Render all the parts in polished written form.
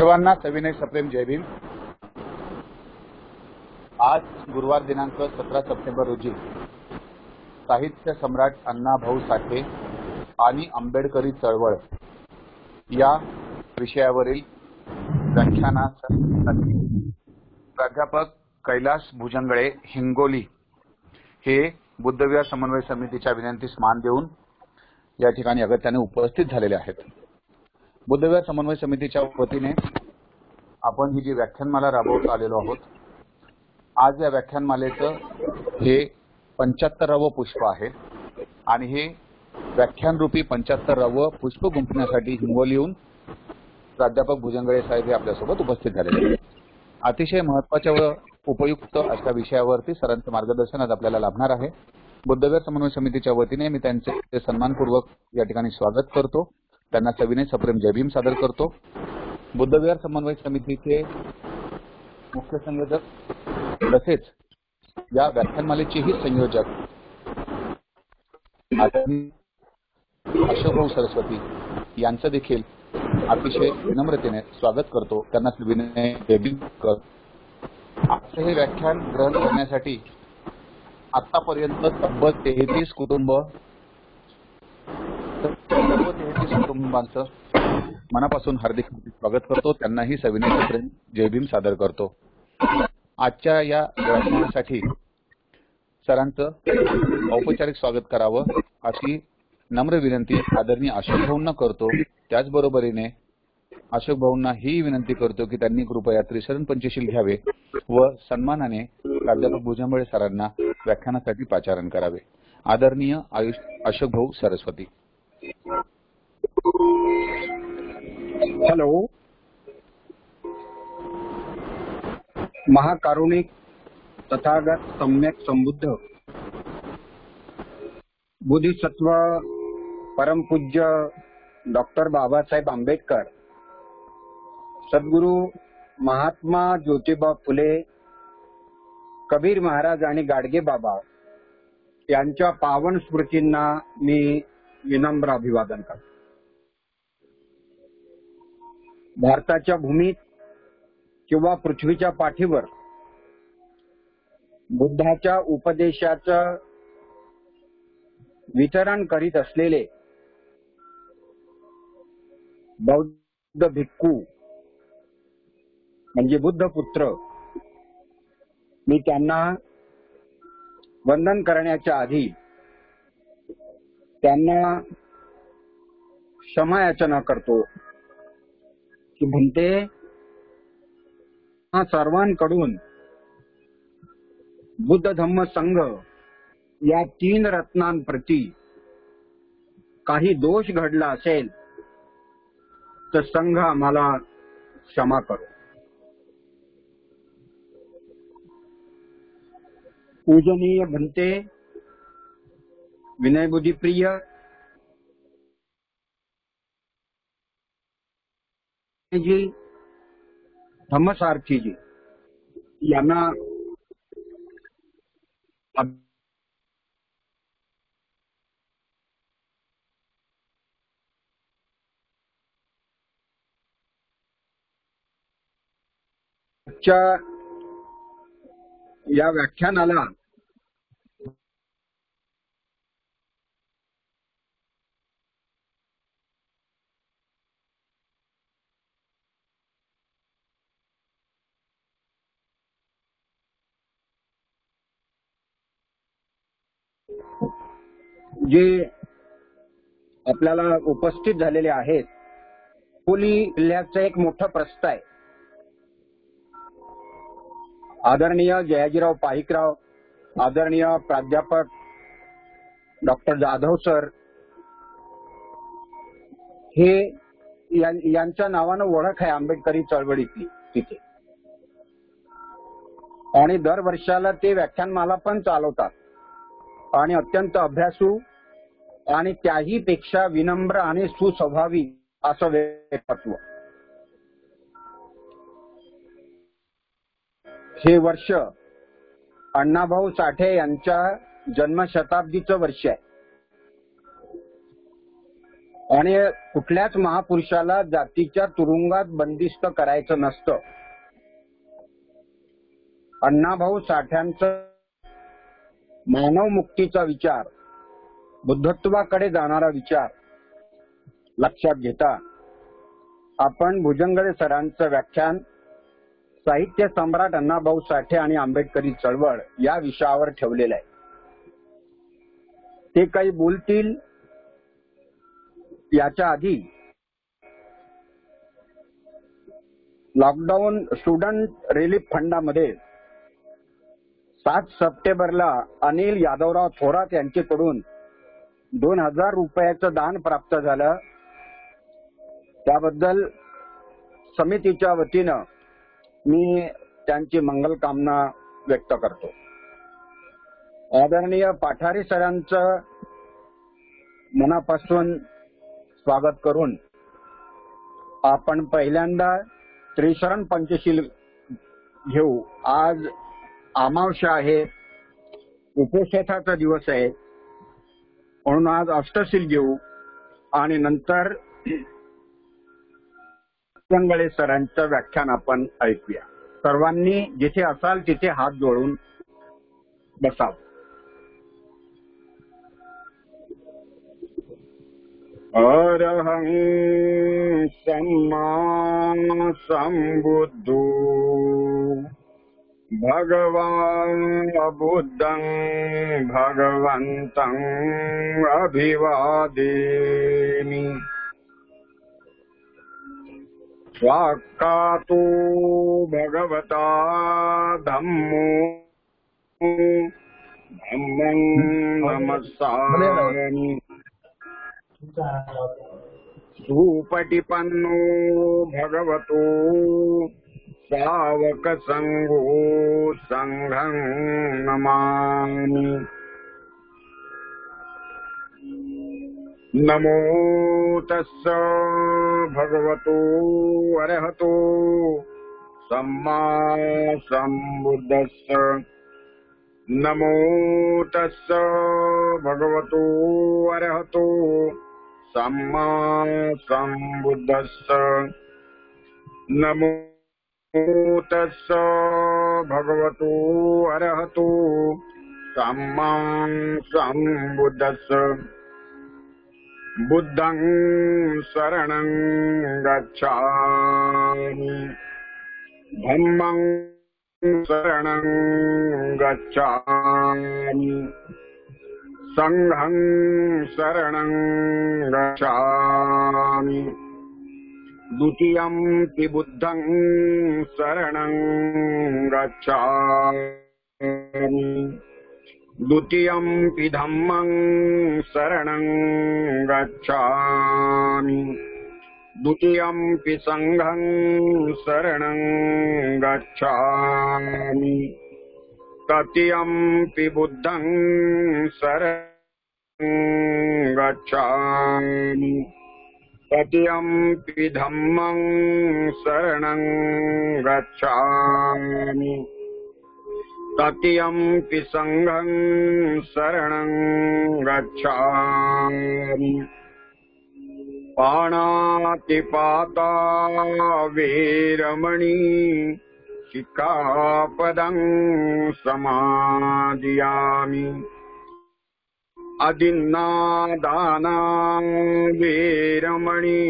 सर्वांना सविनय सप्रेम जय भीम। आज गुरुवार दिनांक 17 सप्टेंबर रोजी साहित्य सम्राट अण्णाभाऊ साठे आणि आंबेडकरी चळवळ या विषयावरील व्याख्यानासाठी प्राध्यापक कैलास भुजंगळे हिंगोली हे बुद्धविहार समन्वय समितीच्या विनंतीस मान देऊन या ठिकाणी अगत्याने उपस्थित झालेले आहेत। बुद्धविहार समन्वय समितीच्या वतीने आपण ही जी व्याख्यानमाला राबवत आलेलो आहोत, आज या व्याख्यानमालेचं हे 75वे पुष्प आहे आणि हे व्याख्यानरूपी 75वे पुष्प गुंफण्यासाठी हिंगोलीहून प्राध्यापक भुजंगळे साहेब हे आपल्यासोबत उपस्थित झालेले आहेत। अतिशय महत्त्वाच्या व उपयुक्त अशा विषयावरती सरांचे मार्गदर्शन आज आपल्याला लाभणार आहे। बुद्धविहार समन्वय समितीच्या वतीने मी त्यांचे सन्मानपूर्वक या ठिकाणी स्वागत करतो, त्यांना सविनय सप्रेम जय भीम सादर करतो। बुद्धविहार समन्वय समितीचे मुख्य संयोजक तसेच या व्याख्यानमालेचेही संयोजक अशोकभाऊ सरस्वती यांचं देखील अतिशय विनम्रतेने स्वागत करतो, त्यांना सविनय जय भीम करतो। आजचे हे व्याख्यान ग्रहण करण्यासाठी आतापर्यंत तब्बल 33 कुटुंबांचं मनापासून हार्दिक स्वागत करतो, त्यांनाही सविनय सप्रेम जय भीम सादर करतो। आजच्या या व्याख्यानासाठी सरांचं औपचारिक स्वागत करावं अशी नम्र विनंती आदरणीय अशोक भाऊंना करतो। त्याचबरोबरीने अशोक भाऊंना ही विनंती करतो की त्यांनी कृपया त्रिशरण पंचशील घ्यावे व सन्मानाने प्राध्यापक भुजंगळे सरांना व्याख्यानासाठी पाचारण करावे। आदरणीय अशोक भाऊ सरस्वती। हॅलो। महाकारुणिक तथागत सम्यक संबुद्ध बोधिसत्व परमपूज्य डॉक्टर बाबासाहेब आंबेडकर, सद्गुरू महात्मा ज्योतिबा फुले, कबीर महाराज आणि गाडगे बाबा यांच्या पावन स्मृतींना मी विनम्र अभिवादन करतो। भारताच्या भूमीत किंवा पृथ्वीच्या पाठीवर बुद्धाच्या उपदेशाचं वितरण करीत असलेले बौद्ध भिक्खू म्हणजे बुद्ध पुत्र, मी त्यांना वंदन करण्याच्या आधी त्यांना क्षमायाचना करतो की म्हणते सर्वांकडून बुद्ध धम्म संघ या 3 रत्नांप्रती काही दोष घडला असेल तर संघ आम्हाला क्षमा करो। पूजनीय भंते, विनयबुद्धिप्रिय जी, धम्मसारथी जी यांना या व्याख्यानाला जे आपल्याला उपस्थित झालेले आहेत, हिंगोली जिल्ह्याचं एक मोठं प्रस्थ आहे। आदरणीय जयाजीराव पाईकराव, आदरणीय प्राध्यापक डॉक्टर जाधव सर हे यांच्या नावानं ओळख आहे आंबेडकरी चळवळीतली तिथे, आणि दर वर्षाला ते व्याख्यानमाला पण चालवतात आणि अत्यंत अभ्यासू आणि त्याही पेक्षा विनम्र आणि सुस्वभावी असं व्यक्तित्व। हे वर्ष अण्णाभाऊ साठे यांच्या जन्मशताब्दीचं वर्ष आहे आणि कुठल्याच महापुरुषाला जातीच्या तुरुंगात बंदिस्त करायचं नसतं. अण्णाभाऊ साठ्यांचं मानव मुक्तीचा विचार, बुद्धत्वाकडे जाणारा विचार लक्षात घेता आपण भुजंगडे सरांचं व्याख्यान साहित्य सम्राट अण्णाभाऊ साठे आणि आंबेडकरी चळवळ या विषयावर ठेवलेलं आहे. ते काही बोलतील याच्या आधी लॉकडाऊन स्टुडंट रिलीफ फंडामध्ये 7 सप्टेंबरला अनिल यादवराव थोरात यांच्याकडून 2000 रुपयाचं दान प्राप्त झालं. त्याबद्दल समितीच्या वतीनं मी त्यांची मंगलकामना व्यक्त करतो. आदरणीय पाठारे सरांचं मनापासून स्वागत करून आपण पहिल्यांदा त्रिशरण पंचशील घेऊ. आज अमावस्या आहे, उपोषणाचा दिवस आहे, म्हणून आज अष्टशील घेऊ आणि नंतर भुजंगडे सरांचं व्याख्यान आपण ऐकूया. सर्वांनी जिथे असाल तिथे हात जोडून बसावं. अरहं सम्मा सम्बुद्धो भगवान् बुद्धं भगवन्तं अभिवादेमि. स्वाक्कातो भगवता धम्मो धम्मं नमस्सामि. सुपटिपन्नो भगवतो सावक संघो संघं नमामि. नमो तस्स भगवतो अरहतो सम्मा सम्बुद्धस्स. नमो तस्स भगवतो अरहतो सम्मा सम्बुद्धस्स. नमो तस्स भगवतो अरहतो सम्मा सम्बुद्धस्स. बुद्धं शरणं गच्छामि. धम्मं शरणं गच्छामि. संघं शरणं गच्छामि. द्वितीयंपि बुद्धं शरणं गच्छामि. द्वितीयंपि धम्मं शरणं गच्छामि. द्वितीयंपि संघं शरणं गच्छामि. तृतीयंपि बुद्धं शरणं गच्छामि. तृतीयंपि धम्मं शरणं गच्छामि. तृतीयंपि संघं शरणं गच्छामि. पाणातिपाता वेरमणि शिक्खापदं समादियामि. अदिन्नादाना वेरमणि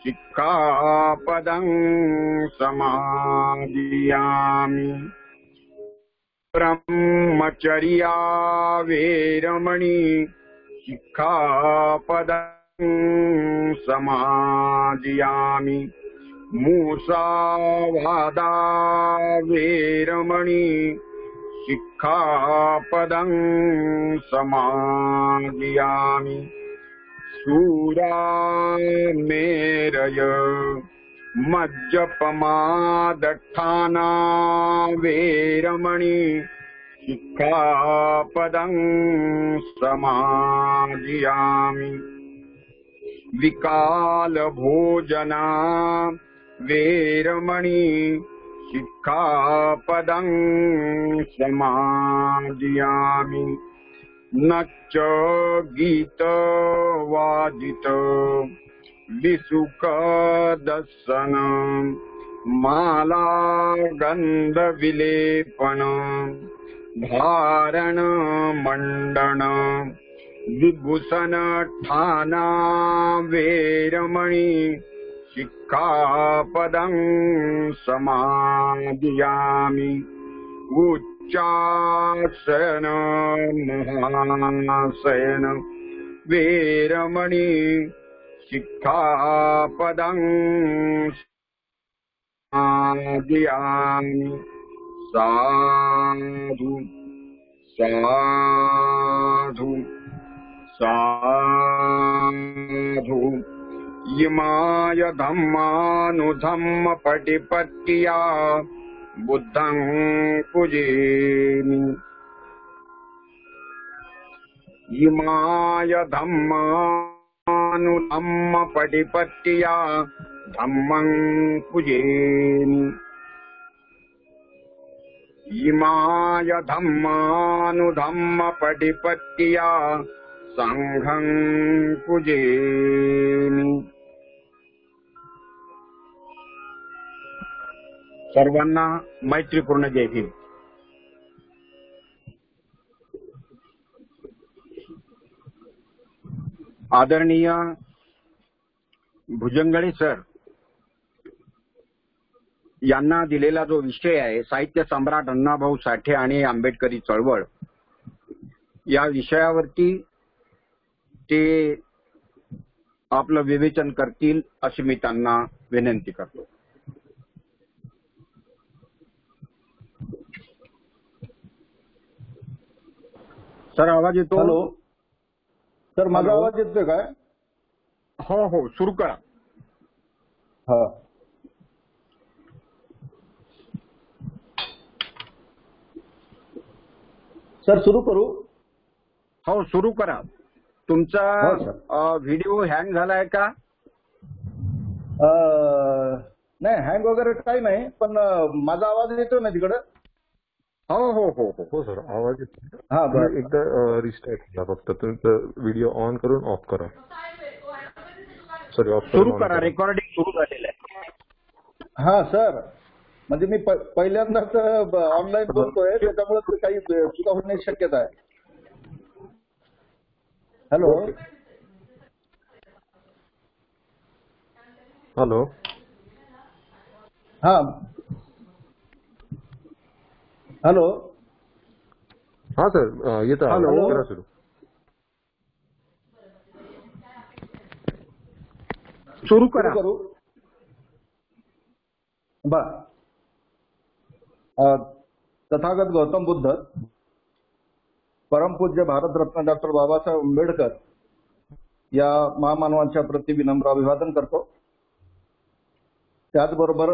शिक्खापदं समादियामि. ब्रह्मचर्या वेरमणि शिक्खापदं समादियामि. मूसावादा वेरमणि शिक्खापदं समादियामि. शूरामेरय मज्जपमादठाना वेरमणि शिक्खापदं समादियामि. विकालभोजना वेरमणि शिक्खापदं समादियामि. न च गीत वादित विसुक दर्शन माला गंध विलेपन धारण मंडन विभूषण ठाना वेरमणि शिक्षापदं समादियामि उच्चासन महाशयन वेरमणि शिक्षापदं समादियामि। साधु साधु साधु इमाय धम्मानुधम्म पटिपत्तिया बुद्धं पूजेमि। इमाय धम्मानुधम्म पटिपत्तिया धम्मं पूजेमि। इमाय धम्मानुधम्म पटिपत्तिया संघं पूजेमि। सर्वांना मैत्रीपूर्ण जय भीम। आदरणीय भुजंगळे सर यांना दिलेला जो विषय आहे साहित्य सम्राट अण्णाभाऊ साठे आणि आंबेडकरी चळवळ, या विषयावरती ते आपलं विवेचन करतील अशी मी त्यांना विनंती करतो। सर आवाज येतो? हॅलो सर, माझा आवाज येतोय काय? हो हो, सुरू करा। हा सर, सुरू करू? हो सुरू करा। तुमचा हो, सर. व्हिडिओ हँग झालाय का? नाही, हँग वगैरे काही नाही, पण माझा आवाज येतोय ना तिकडं? हो हो हो हो हो सर, आवाज येतो। हा, बरं. एकदा रिस्टार्ट करा, फक्त तुमचा व्हिडिओ ऑन करून ऑफ करा। सॉरी, ऑफ सुरू करा। रेकॉर्डिंग सुरू झालेलं आहे। हा सर, म्हणजे मी पहिल्यांदाच ऑनलाईन बोलतोय, त्याच्यामुळे काही चुका होण्याची शक्यता आहे। हॅलो हॅलो, हा हॅलो हा सर, येतो आवाज। हॅलो. करा सुरू। सुरू करा। करू? बर। तथागत गौतम बुद्ध, परमपूज्य भारतरत्न डॉक्टर बाबासाहेब आंबेडकर या महामानवांच्या प्रति विनम्र अभिवादन करतो। त्याचबरोबर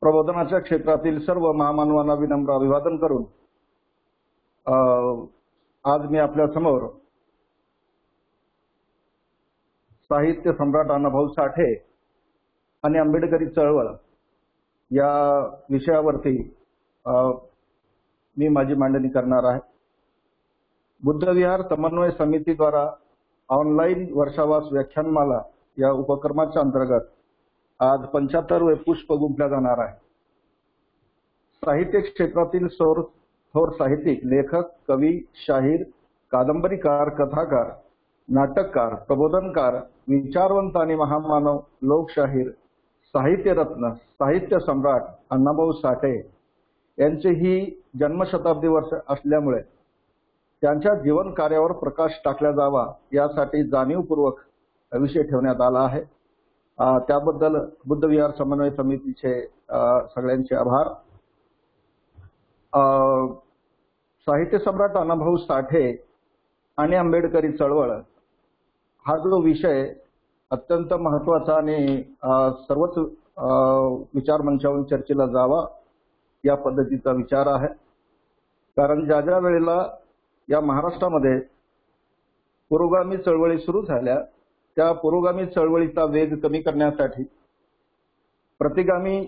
प्रबोधनाच्या क्षेत्रातील सर्व महामानवांना विनम्र अभिवादन करून आज मी आपल्या समोर साहित्य सम्राट अण्णाभाऊ साठे आणि आंबेडकरी चळवळ या विषयावरती मी माझी मांडणी करणार आहे। बुद्धविहार समन्वय समितीद्वारा ऑनलाईन वर्षावास व्याख्यानमाला या उपक्रमाच्या अंतर्गत आज 75वे पुष्प गुंफल्या जाणार आहे। साहित्य क्षेत्रातील थोर साहित्यिक, लेखक, कवी, शाहीर, कादंबरीकार, कथाकार, नाटककार, प्रबोधनकार, विचारवंत आणि महामानव, लोकशाहीर, साहित्यरत्न, साहित्य सम्राट अण्णाभाऊ साठे यांचे ही जन्मशताब्दी वर्ष असल्यामुळे त्यांच्या जीवन कार्यावर प्रकाश टाकला जावा यासाठी जाणीवपूर्वक विषय ठेवण्यात आला आहे। त्याबद्दल बुद्धविहार समन्वय समितीचे सगळ्यांचे आभार। साहित्य सम्राट अण्णाभाऊ साठे आणि आंबेडकरी चळवळ हा जो विषय अत्यंत महत्वाचा आणि सर्वच विचार मंचावरून चर्चेला जावा या पद्धतीचा विचार आहे। कारण ज्या ज्या वेळेला या महाराष्ट्रामध्ये पुरोगामी चळवळी सुरू झाल्या, त्या पुरोगामी चळवळीचा वेग कमी करण्यासाठी प्रतिगामी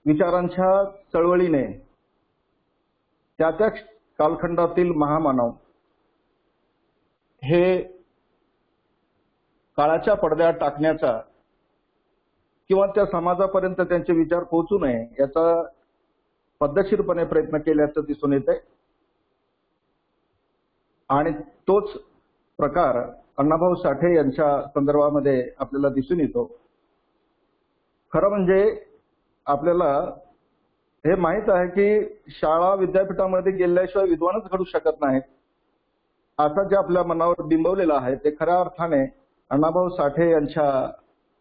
विचारांच्या चळवळीने त्या त्या कालखंडातील महामानव हे काळाच्या पडद्यात टाकण्याचा किंवा त्या समाजापर्यंत त्यांचे विचार पोहोचू नये याचा पद्धतशीरपणे प्रयत्न केल्याचं दिसून येतंय आणि तोच प्रकार अण्णाभाऊ साठे यांच्या संदर्भामध्ये आपल्याला दिसून येतो. खरं म्हणजे आपल्याला हे माहित आहे की शाळा विद्यापीठामध्ये गेल्याशिवाय विद्वानच घडू शकत नाहीत असं जे आपल्या मनावर बिंबवलेलं आहे ते खऱ्या अर्थाने अण्णाभाऊ साठे यांच्या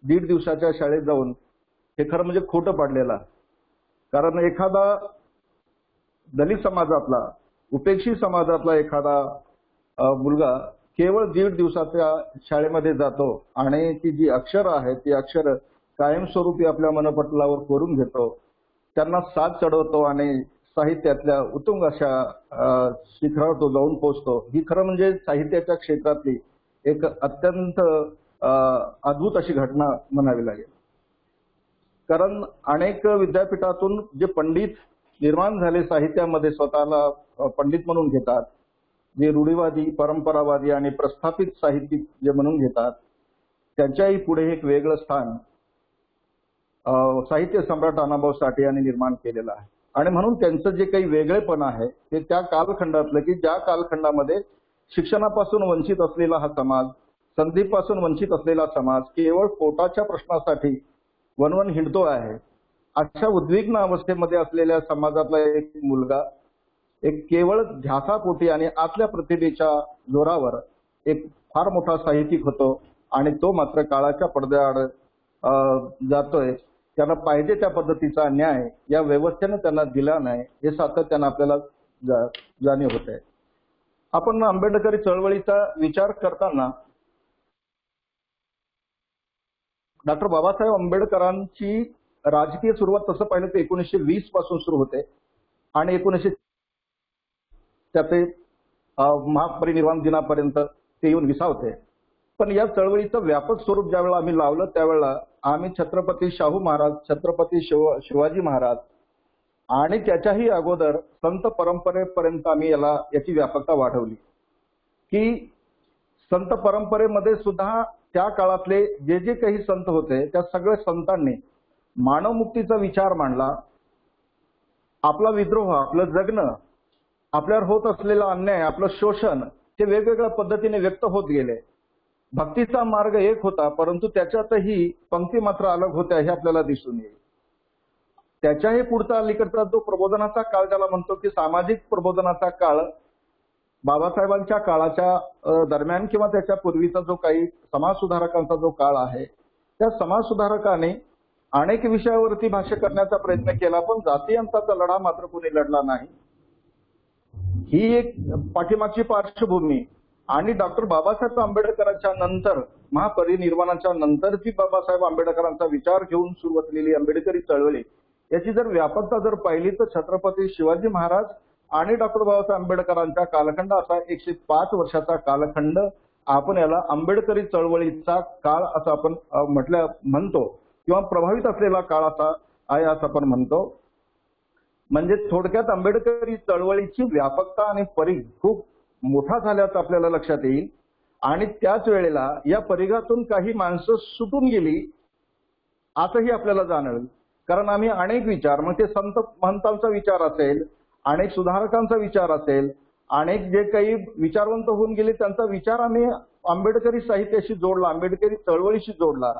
1.5 दिवसाच्या शाळेत जाऊन हे खरं म्हणजे खोटं पाडलेलं आहे. कारण एखादा दलित समाजातला उपेक्षित समाजातला एखादा मुलगा केवळ 1.5 दिवसाच्या शाळेमध्ये जातो आणि ती जी अक्षरं आहेत ती अक्षरं कायमस्वरूपी आपल्या मनपटलावर कोरून घेतो, त्यांना साथ चढवतो आणि साहित्यातल्या उत्तुंग अशा शिखरावर तो जाऊन पोहोचतो. ही खरं म्हणजे साहित्याच्या क्षेत्रातली एक अत्यंत अद्भुत अशी घटना म्हणावी लागेल. कारण अनेक विद्यापीठातून जे पंडित निर्माण झाले साहित्यामध्ये स्वतःला पंडित म्हणून घेतात, जे रूढीवादी परंपरावादी आणि प्रस्थापित साहित्यिक जे म्हणून घेतात त्यांच्याही पुढे एक वेगळं स्थान साहित्य सम्राट अण्णाभाऊ साठे यांनी निर्माण केलेलं आहे. आणि म्हणून त्यांचं जे काही वेगळेपण आहे ते त्या कालखंडातलं की ज्या कालखंडामध्ये शिक्षणापासून वंचित असलेला हा समाज, संधीपासून वंचित असलेला समाज केवळ पोटाच्या प्रश्नासाठी वणवण हिंडतो आहे, अशा उद्विग्न अवस्थेमध्ये असलेल्या समाजातला एक मुलगा एक केवळ ध्यासापोटी आणि आतल्या प्रतिभेच्या जोरावर एक फार मोठा साहित्यिक होतो आणि तो मात्र काळाच्या पडद्याआड जातोय. त्यांना पाहिजे त्या पद्धतीचा न्याय या व्यवस्थेने त्यांना दिला नाही हे सातत्यानं आपल्याला जाणीव होते. आपण आंबेडकरी चळवळीचा विचार करताना डॉक्टर बाबासाहेब आंबेडकरांची राजकीय सुरुवात तसं पाहिलं तर 1920 पासून सुरू होते आणि 1900 ते महापरिनिर्वाण दिनापर्यंत ते येऊन विसावते. पण या चळवळीचं व्यापक स्वरूप ज्यावेळेला आम्ही लावलं त्यावेळेला आम्ही छत्रपती शाहू महाराज, छत्रपती शिवाजी महाराज आणि त्याच्याही अगोदर संत परंपरेपर्यंत आम्ही याची व्यापकता वाढवली की संत परंपरेमध्ये सुद्धा त्या काळातले जे जे काही संत होते त्या सगळ्या संतांनी मानवमुक्तीचा विचार मांडला. आपला विद्रोह, आपलं जगणं, आपल्यावर होत असलेला अन्याय, आपलं शोषण ते वेगवेगळ्या पद्धतीने व्यक्त होत गेले. भक्तीचा मार्ग एक होता परंतु त्याच्यातही पंक्ती मात्र अलग होत्या हे आपल्याला दिसून येईल. त्याच्याही पुढचा अलीकडचा जो प्रबोधनाचा काळ ज्याला म्हणतो की सामाजिक प्रबोधनाचा काळ बाबासाहेबांच्या काळाच्या दरम्यान किंवा त्याच्या पूर्वीचा जो काही समाजसुधारकांचा जो काळ आहे त्या समाजसुधारकाने अनेक विषयावरती भाष्य करण्याचा प्रयत्न केला पण जातीयांचा लढा मात्र कोणी लढला नाही. ही एक पाठीमागची पार्श्वभूमी आणि डॉक्टर बाबासाहेब आंबेडकरांच्या नंतर महापरिनिर्वाणाच्या नंतर जी बाबासाहेब आंबेडकरांचा विचार घेऊन सुरू असलेली आंबेडकरी चळवळी याची जर व्यापकता जर पाहिली तर छत्रपती शिवाजी महाराज आणि डॉक्टर बाबासाहेब आंबेडकरांचा कालखंड असा 105 वर्षाचा कालखंड आपण याला आंबेडकरी चळवळीचा काळ असं आपण म्हणतो किंवा प्रभावित असलेला काळ असा आहे असं आपण म्हणतो. म्हणजे थोडक्यात आंबेडकरी चळवळीची व्यापकता आणि परिघ खूप मोठा झाल्याचं आपल्याला लक्षात येईल आणि त्याच वेळेला या परिघातून काही माणसं सुटून गेली असंही आपल्याला जाणवेल. कारण आम्ही अनेक विचार मग ते संत महंतांचा विचार असेल, अनेक सुधारकांचा विचार असेल, अनेक जे काही विचारवंत होऊन गेले त्यांचा विचार आम्ही आंबेडकरी साहित्याशी जोडला, आंबेडकरी चळवळीशी जोडला.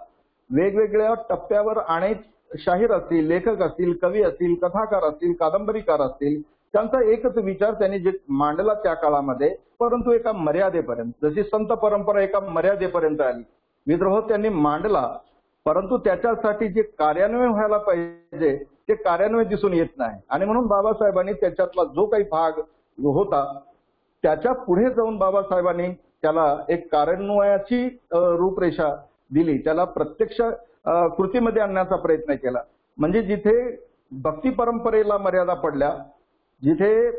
वेगवेगळ्या टप्प्यावर अनेक शाहीर असतील, लेखक असतील, कवी असतील, कथाकार असतील, कादंबरीकार असतील, त्यांचा एकच विचार त्यांनी जे मांडला त्या काळामध्ये परंतु एका मर्यादेपर्यंत. जशी संत परंपरा एका मर्यादेपर्यंत आली, विद्रोह त्यांनी मांडला परंतु त्याच्यासाठी जे कार्यान्वयन व्हायला पाहिजे ते कार्यान्वयन दिसून येत नाही आणि म्हणून बाबासाहेबांनी त्याच्यातला जो काही भाग होता त्याच्या पुढे जाऊन बाबासाहेबांनी त्याला एक कार्यान्वयाची रूपरेषा दिली, त्याला प्रत्यक्ष कृतीमध्ये आणण्याचा प्रयत्न केला. म्हणजे जिथे भक्ती परंपरेला मर्यादा पडल्या, जिथे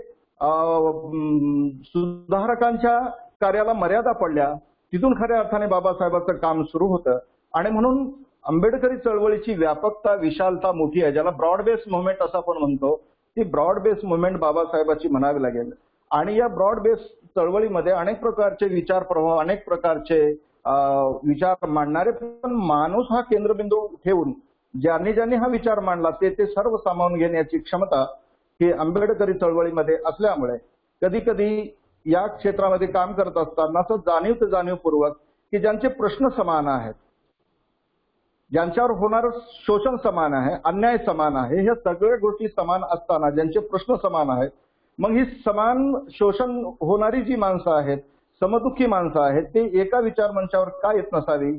सुधारकांच्या कार्याला मर्यादा पडल्या तिथून खऱ्या अर्थाने बाबासाहेबांचं काम सुरू होतं आणि म्हणून आंबेडकरी चळवळीची व्यापकता, विशालता मोठी आहे, ज्याला ब्रॉड बेस मुव्हमेंट असं आपण म्हणतो. ती ब्रॉड बेस मुव्हमेंट बाबासाहेबांची म्हणावी लागेल आणि या ब्रॉड बेस चळवळीमध्ये अनेक प्रकारचे विचार प्रवाह, अनेक प्रकारचे विचार मांडणारे, पण माणूस हा केंद्रबिंदू ठेवून ज्यांनी ज्यांनी हा विचार मांडला ते सर्व सामावून घेण्याची क्षमता ही आंबेडकरी चळवळीमध्ये असल्यामुळे कधी कधी या क्षेत्रामध्ये काम करत असताना असं जाणीवपूर्वक की ज्यांचे प्रश्न समान आहेत, ज्यांच्यावर होणारं शोषण समान आहे, अन्याय समान आहे, ह्या सगळ्या गोष्टी समान असताना ज्यांचे प्रश्न समान आहेत, मग ही समान शोषण होणारी जी माणसं आहेत, समदुःखी माणसं आहेत, ते एका विचार मंचावर का येत नसावी,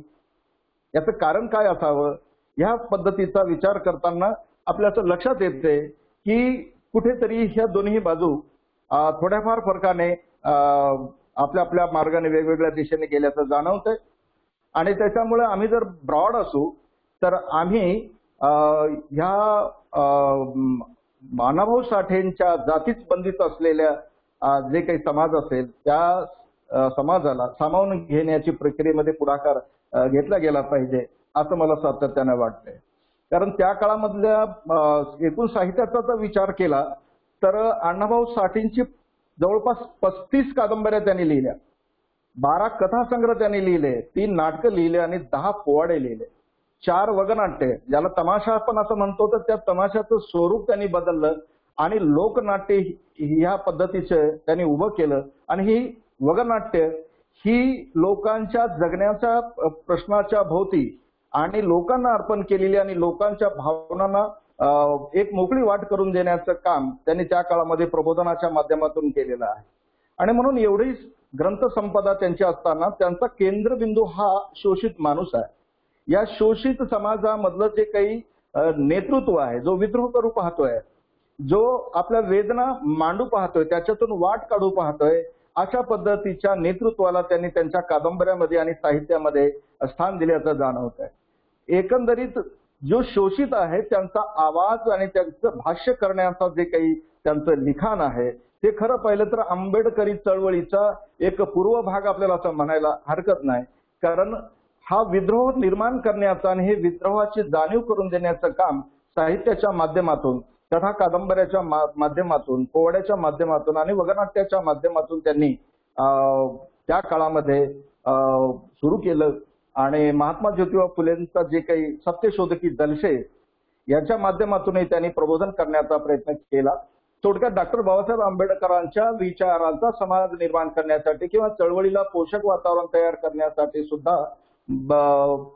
याचं कारण काय असावं, ह्या पद्धतीचा विचार करताना आपल्या असं लक्षात येते की कुठेतरी ह्या दोन्ही बाजू थोड्याफार फरकाने आपल्या आपल्या मार्गाने वेगवेगळ्या दिशेने गेल्याचं जाणवतंय. आणि त्याच्यामुळे आम्ही जर ब्रॉड असू तर आम्ही ह्या अण्णाभाऊ साठेंच्या जातीच बंदित असलेल्या जे काही समाज असेल त्या समाजाला सामावून घेण्याची प्रक्रियेमध्ये पुढाकार घेतला गेला पाहिजे असं मला सातत्याने वाटतंय. कारण त्या काळामधल्या एकूण साहित्याचा जर विचार केला तर अण्णाभाऊ साठेंची जवळपास 35 कादंबऱ्या त्यांनी लिहिल्या, 12 कथासंग्रह त्यांनी लिहिले, 3 नाटकं लिहिले आणि 10 पोवाडे लिहिले, 4 वगनाट्य, ज्याला तमाशा आपण असं म्हणतो, तर त्या तमाशाचं स्वरूप त्यांनी बदललं आणि लोकनाट्य ह्या पद्धतीचं त्यांनी उभं केलं. आणि ही वगनाट्य ही लोकांच्या जगण्याच्या प्रश्नाच्या भोवती आणि लोकांना अर्पण केलेली आणि लोकांच्या भावनांना एक मोकळी वाट करून देण्याचं काम त्यांनी त्या काळामध्ये प्रबोधनाच्या माध्यमातून केलेलं आहे. आणि म्हणून एवढी ग्रंथसंपदा त्यांची असताना त्यांचा केंद्रबिंदू हा शोषित माणूस आहे. या शोषित समाजामधलं जे काही नेतृत्व आहे, जो विद्रोह करू पाहतोय, जो आपल्या वेदना मांडू पाहतोय, त्याच्यातून वाट काढू पाहतोय, अशा पद्धतीच्या नेतृत्वाला त्यांनी त्यांच्या कादंबऱ्यामध्ये आणि साहित्यामध्ये स्थान दिल्याचं जाणवत आहे. एकंदरीत जो शोषित आहे त्यांचा आवाज आणि त्यांचं भाष्य करण्याचा जे काही त्यांचं लिखाण आहे ते खरं पाहिलं तर आंबेडकरी चळवळीचा एक पूर्व भाग आपल्याला असं म्हणायला हरकत नाही. कारण हा विद्रोह निर्माण करण्याचा आणि हे विद्रोहाची जाणीव करून देण्याचं काम साहित्याच्या माध्यमातून, कथा कादंबऱ्याच्या माध्यमातून, पोवाड्याच्या माध्यमातून आणि वगनाट्याच्या माध्यमातून त्यांनी त्या काळामध्ये सुरू केलं. आणि महात्मा ज्योतिबा फुलेंचा जे काही सत्यशोधकी जलसे याच्या माध्यमातूनही त्यांनी प्रबोधन करण्याचा प्रयत्न केला. थोडक्यात डॉक्टर बाबासाहेब आंबेडकरांच्या विचारांचा समाज निर्माण करण्यासाठी किंवा चळवळीला पोषक वातावरण तयार करण्यासाठी सुद्धा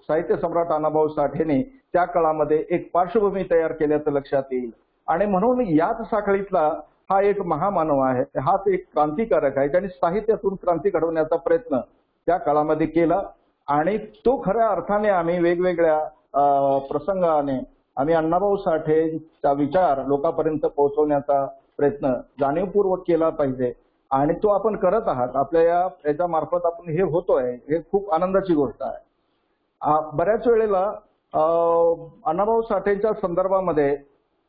साहित्य सम्राट अण्णाभाऊ साठेने त्या काळामध्ये एक पार्श्वभूमी तयार केल्याचं लक्षात येईल. आणि म्हणून याच साखळीतला हा एक महामानव आहे, हाच एक क्रांतिकारक आहे, त्यांनी साहित्यातून क्रांती घडवण्याचा प्रयत्न त्या काळामध्ये केला. आणि तो खऱ्या अर्थाने आम्ही वेगवेगळ्या प्रसंगाने आम्ही अण्णाभाऊ साठेचा विचार लोकांपर्यंत पोहोचवण्याचा प्रयत्न जाणीवपूर्वक केला पाहिजे. आणि तो आपण करत आहात. आपल्या याच्या मार्फत आपण हे होतोय, हे खूप आनंदाची गोष्ट आहे. बऱ्याच वेळेला अण्णाभाऊ साठेच्या संदर्भामध्ये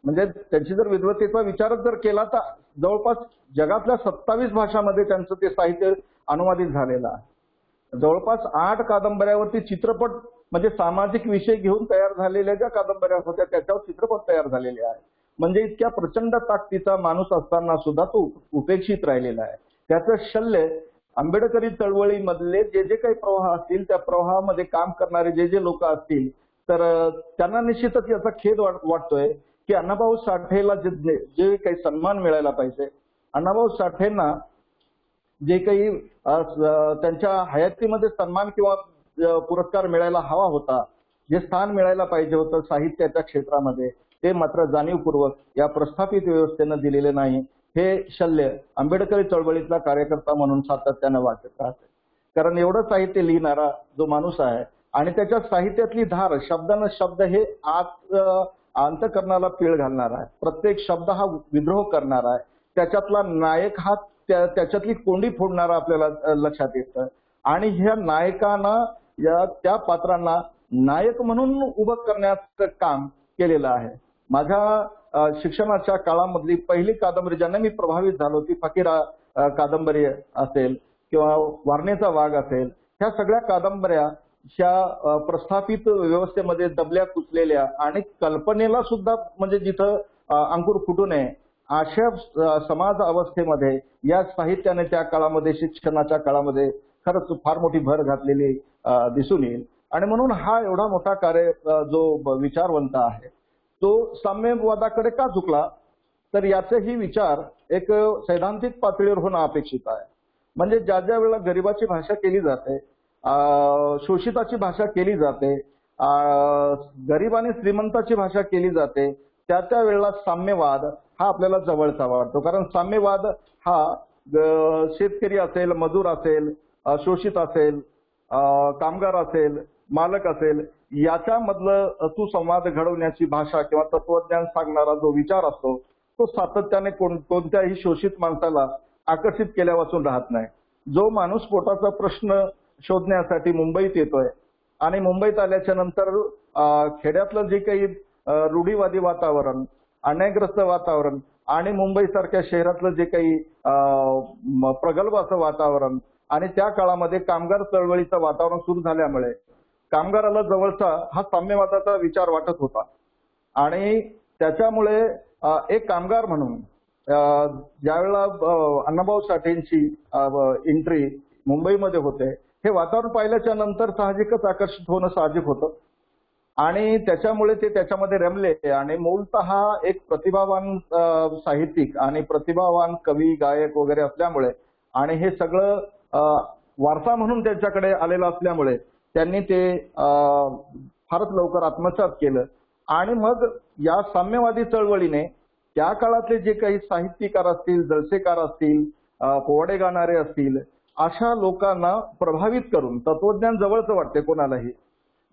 म्हणजे त्यांची जर विद्वत्तेचा विचारच जर केला तर जवळपास जगातल्या 27 भाषांमध्ये त्यांचं ते साहित्य अनुवादित झालेलं आहे. जवळपास 8 कादंबऱ्यावरती चित्रपट म्हणजे सामाजिक विषय घेऊन तयार झालेल्या ज्या कादंबऱ्या होत्या त्याच्यावर चित्रपट तयार झालेले आहे. म्हणजे इतक्या प्रचंड ताकदीचा माणूस असताना सुद्धा तो उपेक्षित राहिलेला आहे. त्याचं शल्य आंबेडकरी चळवळीमधले जे जे काही प्रवाह असतील त्या प्रवाहामध्ये काम करणारे जे जे लोक असतील तर त्यांना निश्चितच याचा खेद वाटतोय की अण्णाभाऊ साठेला जे काही सन्मान मिळायला पाहिजे, अण्णाभाऊ साठेंना जे काही त्यांच्या हयातीमध्ये सन्मान किंवा पुरस्कार मिळायला हवा होता, जे स्थान मिळायला पाहिजे होतं साहित्याच्या क्षेत्रामध्ये, ते मात्र जाणीवपूर्वक या प्रस्थापित व्यवस्थेनं दिलेले नाही. हे शल्य आंबेडकरी चळवळीतला कार्यकर्ता म्हणून सातत्यानं वाटत राहते. कारण एवढं साहित्य लिहिणारा जो माणूस आहे आणि त्याच्या साहित्यातली धार शब्दानं शब्द हे अंतःकरणाला पीळ घालणार आहे. प्रत्येक शब्द हा विद्रोह करणार आहे. त्याच्यातला नायक हा त्याच्यातली कोंडी फोडणारा आपल्याला लक्षात येतं. आणि ह्या नायकांना त्या पात्रांना नायक म्हणून उभं करण्याचं काम केलेलं आहे. माझ्या शिक्षणाच्या काळामधली पहिली कादंबरी ज्यांना मी प्रभावित झालो ती फकीरा कादंबरी असेल किंवा वारणेचा वाघ असेल. ह्या सगळ्या कादंबऱ्या ह्या प्रस्थापित व्यवस्थेमध्ये दबल्या कुचलेल्या आणि कल्पनेला सुद्धा म्हणजे जिथं अंकुर फुटू नये अशा समाज अवस्थेमध्ये या साहित्याने त्या काळामध्ये शिक्षणाच्या काळामध्ये खरंच फार मोठी भर घातलेली दिसून येईल. आणि म्हणून हा एवढा मोठा जो विचारवंत आहे तो साम्यवादाकडे का झुकला, तर याचेही विचार एक सैद्धांतिक पातळीवर होणं अपेक्षित आहे. म्हणजे ज्या ज्या वेळेला गरिबाची भाषा केली जाते, शोषिताची भाषा केली जाते, गरीब आणि श्रीमंताची भाषा केली जाते, त्या त्या वेळेला साम्यवाद हा आपल्याला जवळचा वाटतो. कारण साम्यवाद हा शेतकरी असेल, मजूर असेल, शोषित असेल, कामगार असेल, मालक असेल, याच्यामधलं सुसंवाद घडवण्याची भाषा किंवा तत्वज्ञान सांगणारा जो विचार असतो तो सातत्याने कोणत्याही शोषित माणसाला आकर्षित केल्यापासून राहत नाही. जो माणूस पोटाचा प्रश्न शोधण्यासाठी मुंबईत येतोय आणि मुंबईत आल्याच्या नंतर खेड्यातलं जे काही रूढीवादी वातावरण, अन्यायग्रस्त वातावरण आणि मुंबईसारख्या शहरातलं जे काही प्रगल्भ असं वातावरण आणि त्या काळामध्ये कामगार चळवळीचं वातावरण सुरू झाल्यामुळे कामगाराला जवळचा हा साम्यवादाचा विचार वाटत होता. आणि त्याच्यामुळे एक कामगार म्हणून ज्यावेळेला अण्णाभाऊ साठेंची एंट्री मुंबईमध्ये होते, हे वातावरण पाहिल्याच्या नंतर साहजिकच आकर्षित होणं साहजिक होतं आणि त्याच्यामुळे ते त्याच्यामध्ये रमले. आणि मूलतः एक प्रतिभावान साहित्यिक आणि प्रतिभावान कवी, गायक वगैरे असल्यामुळे आणि हे सगळं वारसा म्हणून त्यांच्याकडे आलेलं असल्यामुळे त्यांनी ते फारच लवकर आत्मसात केलं. आणि मग या साम्यवादी चळवळीने त्या काळातले जे काही साहित्यकार असतील, जलसेकार असतील, पोवाडे गाणारे असतील, अशा लोकांना प्रभावित करून तत्वज्ञान जवळचं वाटते कोणालाही.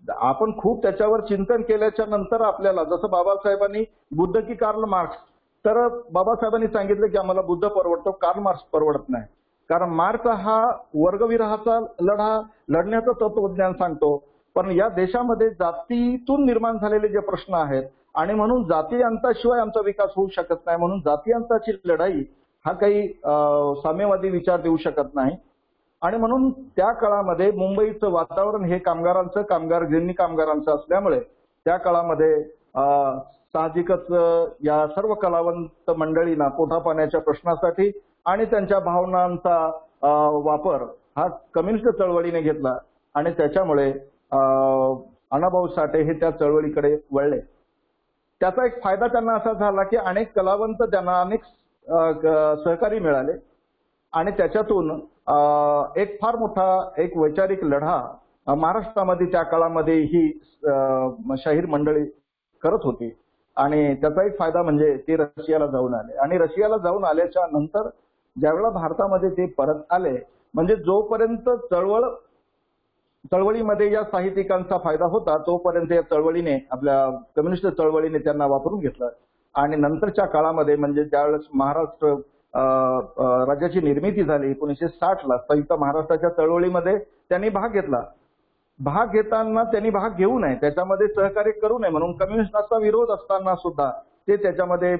आपण खूप त्याच्यावर चिंतन केल्याच्या नंतर आपल्याला, जसं बाबासाहेबांनी बुद्ध की कार्ल मार्क्स, तर बाबासाहेबांनी सांगितलं की आम्हाला बुद्ध परवडतो, कार्ल मार्क्स परवडत नाही. कारण मार्क्स हा वर्गविराहाचा लढा लढण्याचं तत्वज्ञान सांगतो, पण या देशामध्ये जातीतून निर्माण झालेले जे प्रश्न आहेत आणि म्हणून जाती अंताशिवाय आमचा विकास होऊ शकत नाही, म्हणून जाती अंताची लढाई हा काही साम्यवादी विचार देऊ शकत नाही. आणि म्हणून त्या काळामध्ये मुंबईचं वातावरण हे गिरणी कामगारांचं असल्यामुळे त्या काळामध्ये साहजिकच या सर्व कलावंत मंडळींना पोटापाण्याच्या प्रश्नासाठी आणि त्यांच्या भावनांचा वापर हा कम्युनिस्ट चळवळीने घेतला आणि त्याच्यामुळे अण्णाभाऊ साठे हे त्या चळवळीकडे वळले. त्याचा एक फायदा त्यांना असा झाला की अनेक कलावंत त्यांना अनेक सहकारी मिळाले आणि त्याच्यातून एक फार मोठा एक वैचारिक लढा महाराष्ट्रामध्ये त्या काळामध्ये ही शाहीर मंडळी करत होती. आणि त्याचा एक फायदा म्हणजे ते रशियाला जाऊन आले आणि रशियाला जाऊन आल्याच्या नंतर ज्यावेळेला भारतामध्ये ते परत आले, म्हणजे जोपर्यंत चळवळीमध्ये या साहित्यिकांचा फायदा होता तोपर्यंत या चळवळीने, आपल्या कम्युनिस्ट चळवळीने त्यांना वापरून घेतलं. आणि नंतरच्या काळामध्ये म्हणजे ज्यावेळेस महाराष्ट्र राज्याची निर्मिती झाली 1960ला, संयुक्त महाराष्ट्राच्या चळवळीमध्ये त्यांनी भाग घेतला. भाग घेताना त्यांनी भाग घेऊ नये, त्याच्यामध्ये सहकार्य करू नये म्हणून कम्युनिस्टांचा विरोध असताना सुद्धा ते त्याच्यामध्ये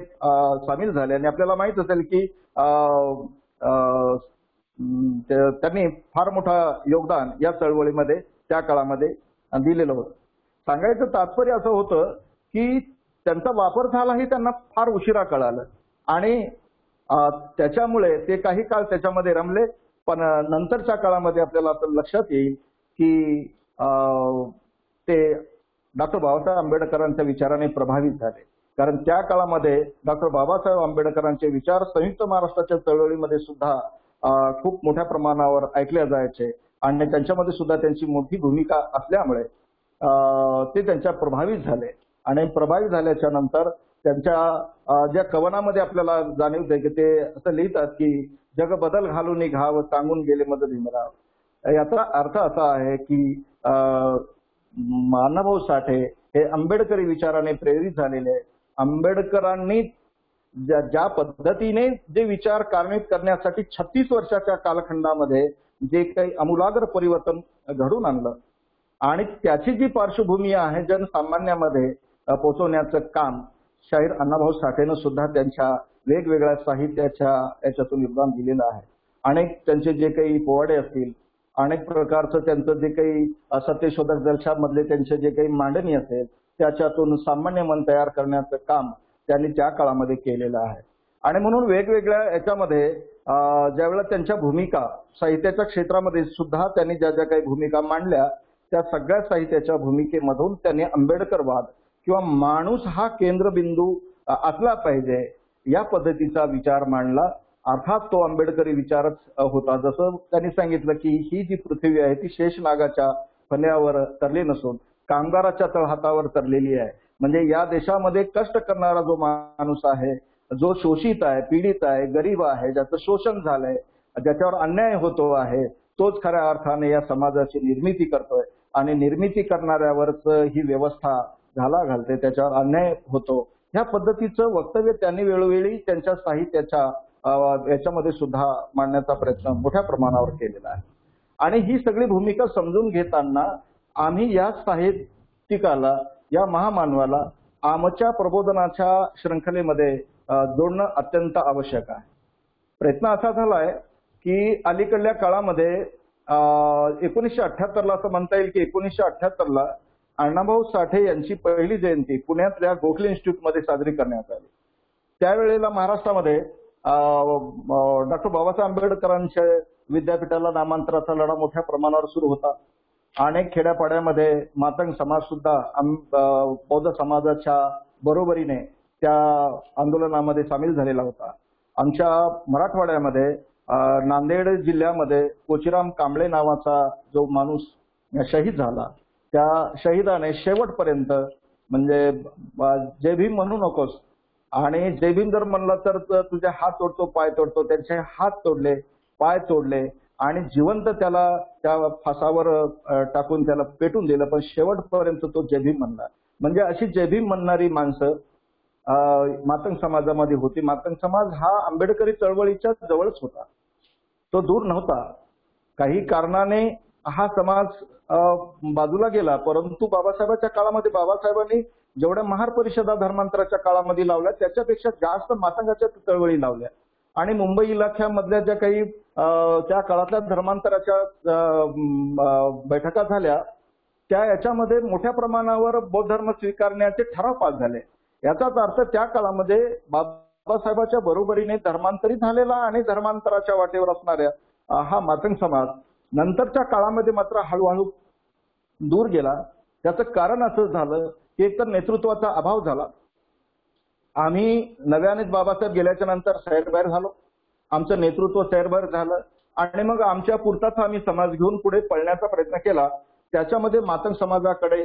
सामील झाले. आणि आपल्याला माहित असेल की त्यांनी फार मोठा योगदान या चळवळीमध्ये त्या काळामध्ये दिलेलं होतं. सांगायचं तात्पर्य असं होतं की त्यांचा वापर झालाही त्यांना फार उशिरा कळालं आणि त्याच्यामुळे ते काही काळ त्याच्यामध्ये रमले. पण नंतरच्या काळामध्ये आपल्याला असं लक्षात येईल की ते डॉक्टर बाबासाहेब आंबेडकरांच्या विचाराने प्रभावित झाले. कारण त्या काळामध्ये डॉक्टर बाबासाहेब आंबेडकरांचे विचार संयुक्त महाराष्ट्राच्या चळवळीमध्ये सुद्धा खूप मोठ्या प्रमाणावर ऐकल्या जायचे आणि त्यांच्यामध्ये सुद्धा त्यांची मोठी भूमिका असल्यामुळे ते त्यांच्या प्रभावित झाले. आणि प्रभावित झाल्याच्या नंतर त्यांच्या ज्या कवनामध्ये आपल्याला जाणवते की ते असं लिहितात की जग बदल घालून घाव सांगून गेले मद भीमराव. याचा अर्थ असा आहे की अण्णाभाऊ साठे हे आंबेडकरी विचाराने प्रेरित झालेले. आंबेडकरांनी ज्या पद्धतीने जे विचार कार्यान्वित करण्यासाठी 36 वर्षाच्या कालखंडामध्ये जे काही आमूलाग्र परिवर्तन घडून आणलं आणि त्याची जी पार्श्वभूमी आहे जनसामान्यामध्ये पोहोचवण्याचं काम शाहीर अण्णाभाऊ साठेनं सुद्धा त्यांच्या वेगवेगळ्या साहित्याच्या याच्यातून योगदान दिलेलं आहे. अनेक त्यांचे जे काही पोवाडे असतील, अनेक प्रकारचं त्यांचं जे काही सत्यशोधक जलशामधले त्यांचे जे काही मांडणी असेल त्याच्यातून सामान्य मन तयार करण्याचं काम त्यांनी त्या काळामध्ये केलेलं आहे. आणि म्हणून वेगवेगळ्या याच्यामध्ये ज्यावेळेला त्यांच्या भूमिका साहित्याच्या क्षेत्रामध्ये सुद्धा त्यांनी ज्या ज्या काही भूमिका मांडल्या त्या सगळ्या साहित्याच्या भूमिकेमधून त्यांनी आंबेडकरवाद किंवा माणूस हा केंद्रबिंदू असला पाहिजे या पद्धतीचा विचार मांडला. अर्थात तो आंबेडकरी विचारच होता. जसं त्यांनी सांगितलं की ही जी पृथ्वी आहे ती शेषनागाच्या फण्यावर तरली नसून कामगाराच्या तळहातावर तरलेली आहे. म्हणजे या देशामध्ये कष्ट करणारा जो माणूस आहे, जो शोषित आहे, पीडित आहे, गरीब आहे, ज्याचं शोषण झालंय, ज्याच्यावर अन्याय होतो आहे, तोच खऱ्या अर्थाने या समाजाची निर्मिती करतोय आणि निर्मिती करणाऱ्यावरच ही व्यवस्था घाला घालते, त्याच्यावर अन्याय होतो. ह्या पद्धतीचं वक्तव्य त्यांनी वेळोवेळी त्यांच्या साहित्याच्या याच्यामध्ये सुद्धा मांडण्याचा प्रयत्न मोठ्या प्रमाणावर केलेला आहे. आणि ही सगळी भूमिका समजून घेताना आम्ही या साहित्यिकाला, या महामानवाला आमच्या प्रबोधनाच्या शृंखलेमध्ये जोडणं अत्यंत आवश्यक आहे. प्रयत्न असा झालाय की अलीकडल्या काळामध्ये 1978ला असं म्हणता येईल की 1978ला अण्णाभाऊ साठे यांची पहिली जयंती पुण्यातल्या गोखले इन्स्टिट्यूटमध्ये साजरी करण्यात आली. त्यावेळेला महाराष्ट्रामध्ये डॉक्टर बाबासाहेब आंबेडकरांच्या विद्यापीठाला नामांतराचा लढा मोठ्या प्रमाणावर सुरू होता. अनेक खेड्यापाड्यामध्ये मातंग समाज सुद्धा बौद्ध समाजाच्या बरोबरीने त्या आंदोलनामध्ये सामील झालेला होता. आमच्या मराठवाड्यामध्ये नांदेड जिल्ह्यामध्ये कोचीराम कांबळे नावाचा जो माणूस शहीद झाला, त्या शहीदाने शेवटपर्यंत म्हणजे जय भीम म्हणू नकोस आणि जय भीम जर म्हणलं तर तुझे हात तोडतो, पाय तोडतो, त्यांचे हात तोडले, पाय तोडले आणि जिवंत त्याला त्या फासावर टाकून त्याला पेटून दिलं, पण शेवटपर्यंत तो जय भीम म्हणला. म्हणजे अशी जय भीम म्हणणारी माणसं मातंग समाजामध्ये होती. मातंग समाज हा आंबेडकरी चळवळीच्या जवळच होता, तो दूर नव्हता. काही कारणाने हा समाज बाजूला गेला, परंतु बाबासाहेबांच्या काळामध्ये बाबासाहेबांनी जेवढ्या महार परिषदा धर्मांतराच्या काळामध्ये लावल्या त्याच्यापेक्षा जास्त मातंगाच्या चळवळी लावल्या. आणि मुंबई इलाख्यामधल्या ज्या काही त्या काळातल्या धर्मांतराच्या बैठका झाल्या त्या याच्यामध्ये मोठ्या प्रमाणावर बौद्ध धर्म स्वीकारण्याचे ठराव पास झाले. याचाच अर्थ त्या काळामध्ये बाबासाहेबांच्या बरोबरीने धर्मांतरित झालेला आणि धर्मांतराच्या वाटेवर असणाऱ्या हा मातंग समाज नंतरच्या काळामध्ये मात्र हळूहळू दूर गेला. त्याचं कारण असं झालं की एकतर नेतृत्वाचा अभाव झाला. आम्ही नव्यानेच बाबासाहेब गेल्याच्या नंतर सैरभैर झालो, आमचं नेतृत्व सैरभैर झालं आणि मग आमच्या पुरताच आम्ही समाज घेऊन पुढे पळण्याचा प्रयत्न केला. त्याच्यामध्ये मातंग समाजाकडे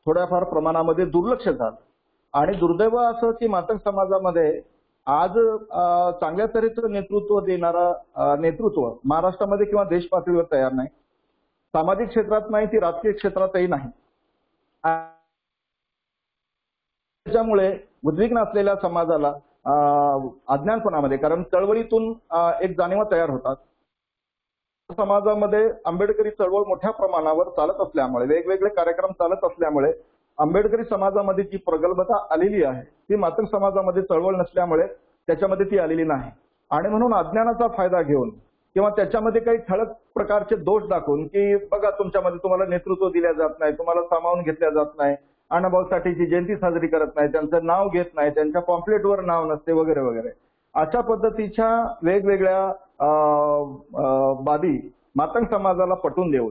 थोड्याफार प्रमाणामध्ये दुर्लक्ष झालं आणि दुर्दैव असं की मातंग समाजामध्ये आज चांगल्या तऱ्हेचं नेतृत्व देणारा नेतृत्व महाराष्ट्रामध्ये किंवा देश पातळीवर तयार नाही. सामाजिक क्षेत्रात नाही, ती राजकीय क्षेत्रातही नाही. त्याच्यामुळे उद्विग्न असलेल्या समाजाला अज्ञानपणामध्ये, कारण चळवळीतून एक जाणीवा तयार होतात. समाजामध्ये आंबेडकरी चळवळ मोठ्या प्रमाणावर चालत असल्यामुळे, वेगवेगळे कार्यक्रम चालत असल्यामुळे आंबेडकरी समाजामध्ये जी प्रगल्भता आलेली आहे ती मातंग समाजामध्ये चळवळ नसल्यामुळे त्याच्यामध्ये ती आलेली नाही. आणि म्हणून अज्ञानाचा फायदा घेऊन किंवा त्याच्यामध्ये काही ठळक प्रकारचे दोष दाखवून की बघा तुमच्यामध्ये तुम्हाला नेतृत्व दिल्या जात नाही, तुम्हाला सामावून घेतल्या जात नाही, अण्णाभाऊ साठेची जयंती साजरी करत नाही, त्यांचं नाव घेत नाही, त्यांच्या पॉम्पलेटवर नाव नसते वगैरे वगैरे, अशा पद्धतीच्या वेगवेगळ्या बाबी मातंग समाजाला पटवून देऊन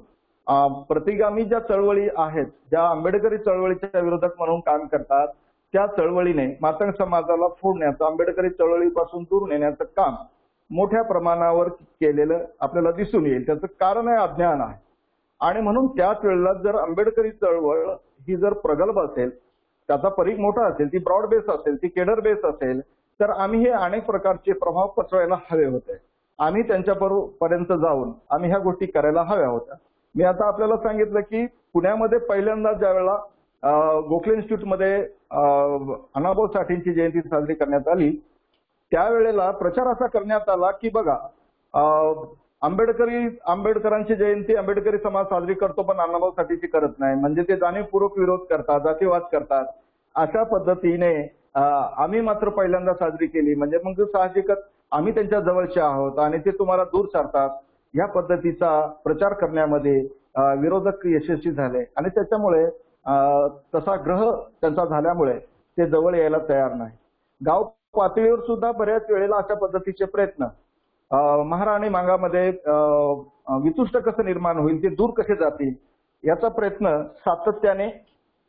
प्रतिगामी ज्या चळवळी आहेत, ज्या आंबेडकरी चळवळीच्या विरोधक म्हणून काम करतात, त्या चळवळीने मातंग समाजाला फोडण्याचं, आंबेडकरी चळवळीपासून दूर नेण्याचं काम मोठ्या प्रमाणावर केलेलं आपल्याला दिसून येईल. त्याचं कारण आहे अज्ञान आहे. आणि म्हणून त्याच वेळेला जर आंबेडकरी चळवळ ही जर प्रगल्भ असेल, त्याचा परीघ मोठा असेल, ती ब्रॉड बेस असेल, ती केडर बेस असेल, तर आम्ही हे अनेक प्रकारचे प्रभाव पसरवायला हवे होते. आम्ही त्यांच्यापर्यंत जाऊन आम्ही ह्या गोष्टी करायला हव्या होत्या. मी आता आपल्याला सांगितलं की पुण्यामध्ये पहिल्यांदा ज्यावेळेला गोखले इन्स्टिट्यूटमध्ये अण्णाभाऊ साठेंची जयंती साजरी करण्यात आली त्यावेळेला प्रचार असा करण्यात आला की बघा आंबेडकरांची जयंती आंबेडकरी समाज साजरी करतो पण अण्णाभाऊ साठेची करत नाही, म्हणजे ते जाणीवपूर्वक विरोध करतात, जातीवाद करतात. अशा पद्धतीने आम्ही मात्र पहिल्यांदा साजरी केली, म्हणजे मग साहजिकच आम्ही त्यांच्या जवळचे आहोत आणि ते तुम्हाला दूर सारतात. या पद्धतीचा प्रचार करण्यामध्ये विरोधक यशस्वी झाले आणि त्याच्यामुळे तसा ग्रह त्यांचा झाल्यामुळे ते जवळ यायला तयार नाही. गाव पातळीवर सुद्धा बऱ्याच वेळेला अशा पद्धतीचे प्रयत्न महाराणी मागामध्ये वितुष्ट कसं निर्माण होईल, ते दूर कसे जातील याचा प्रयत्न सातत्याने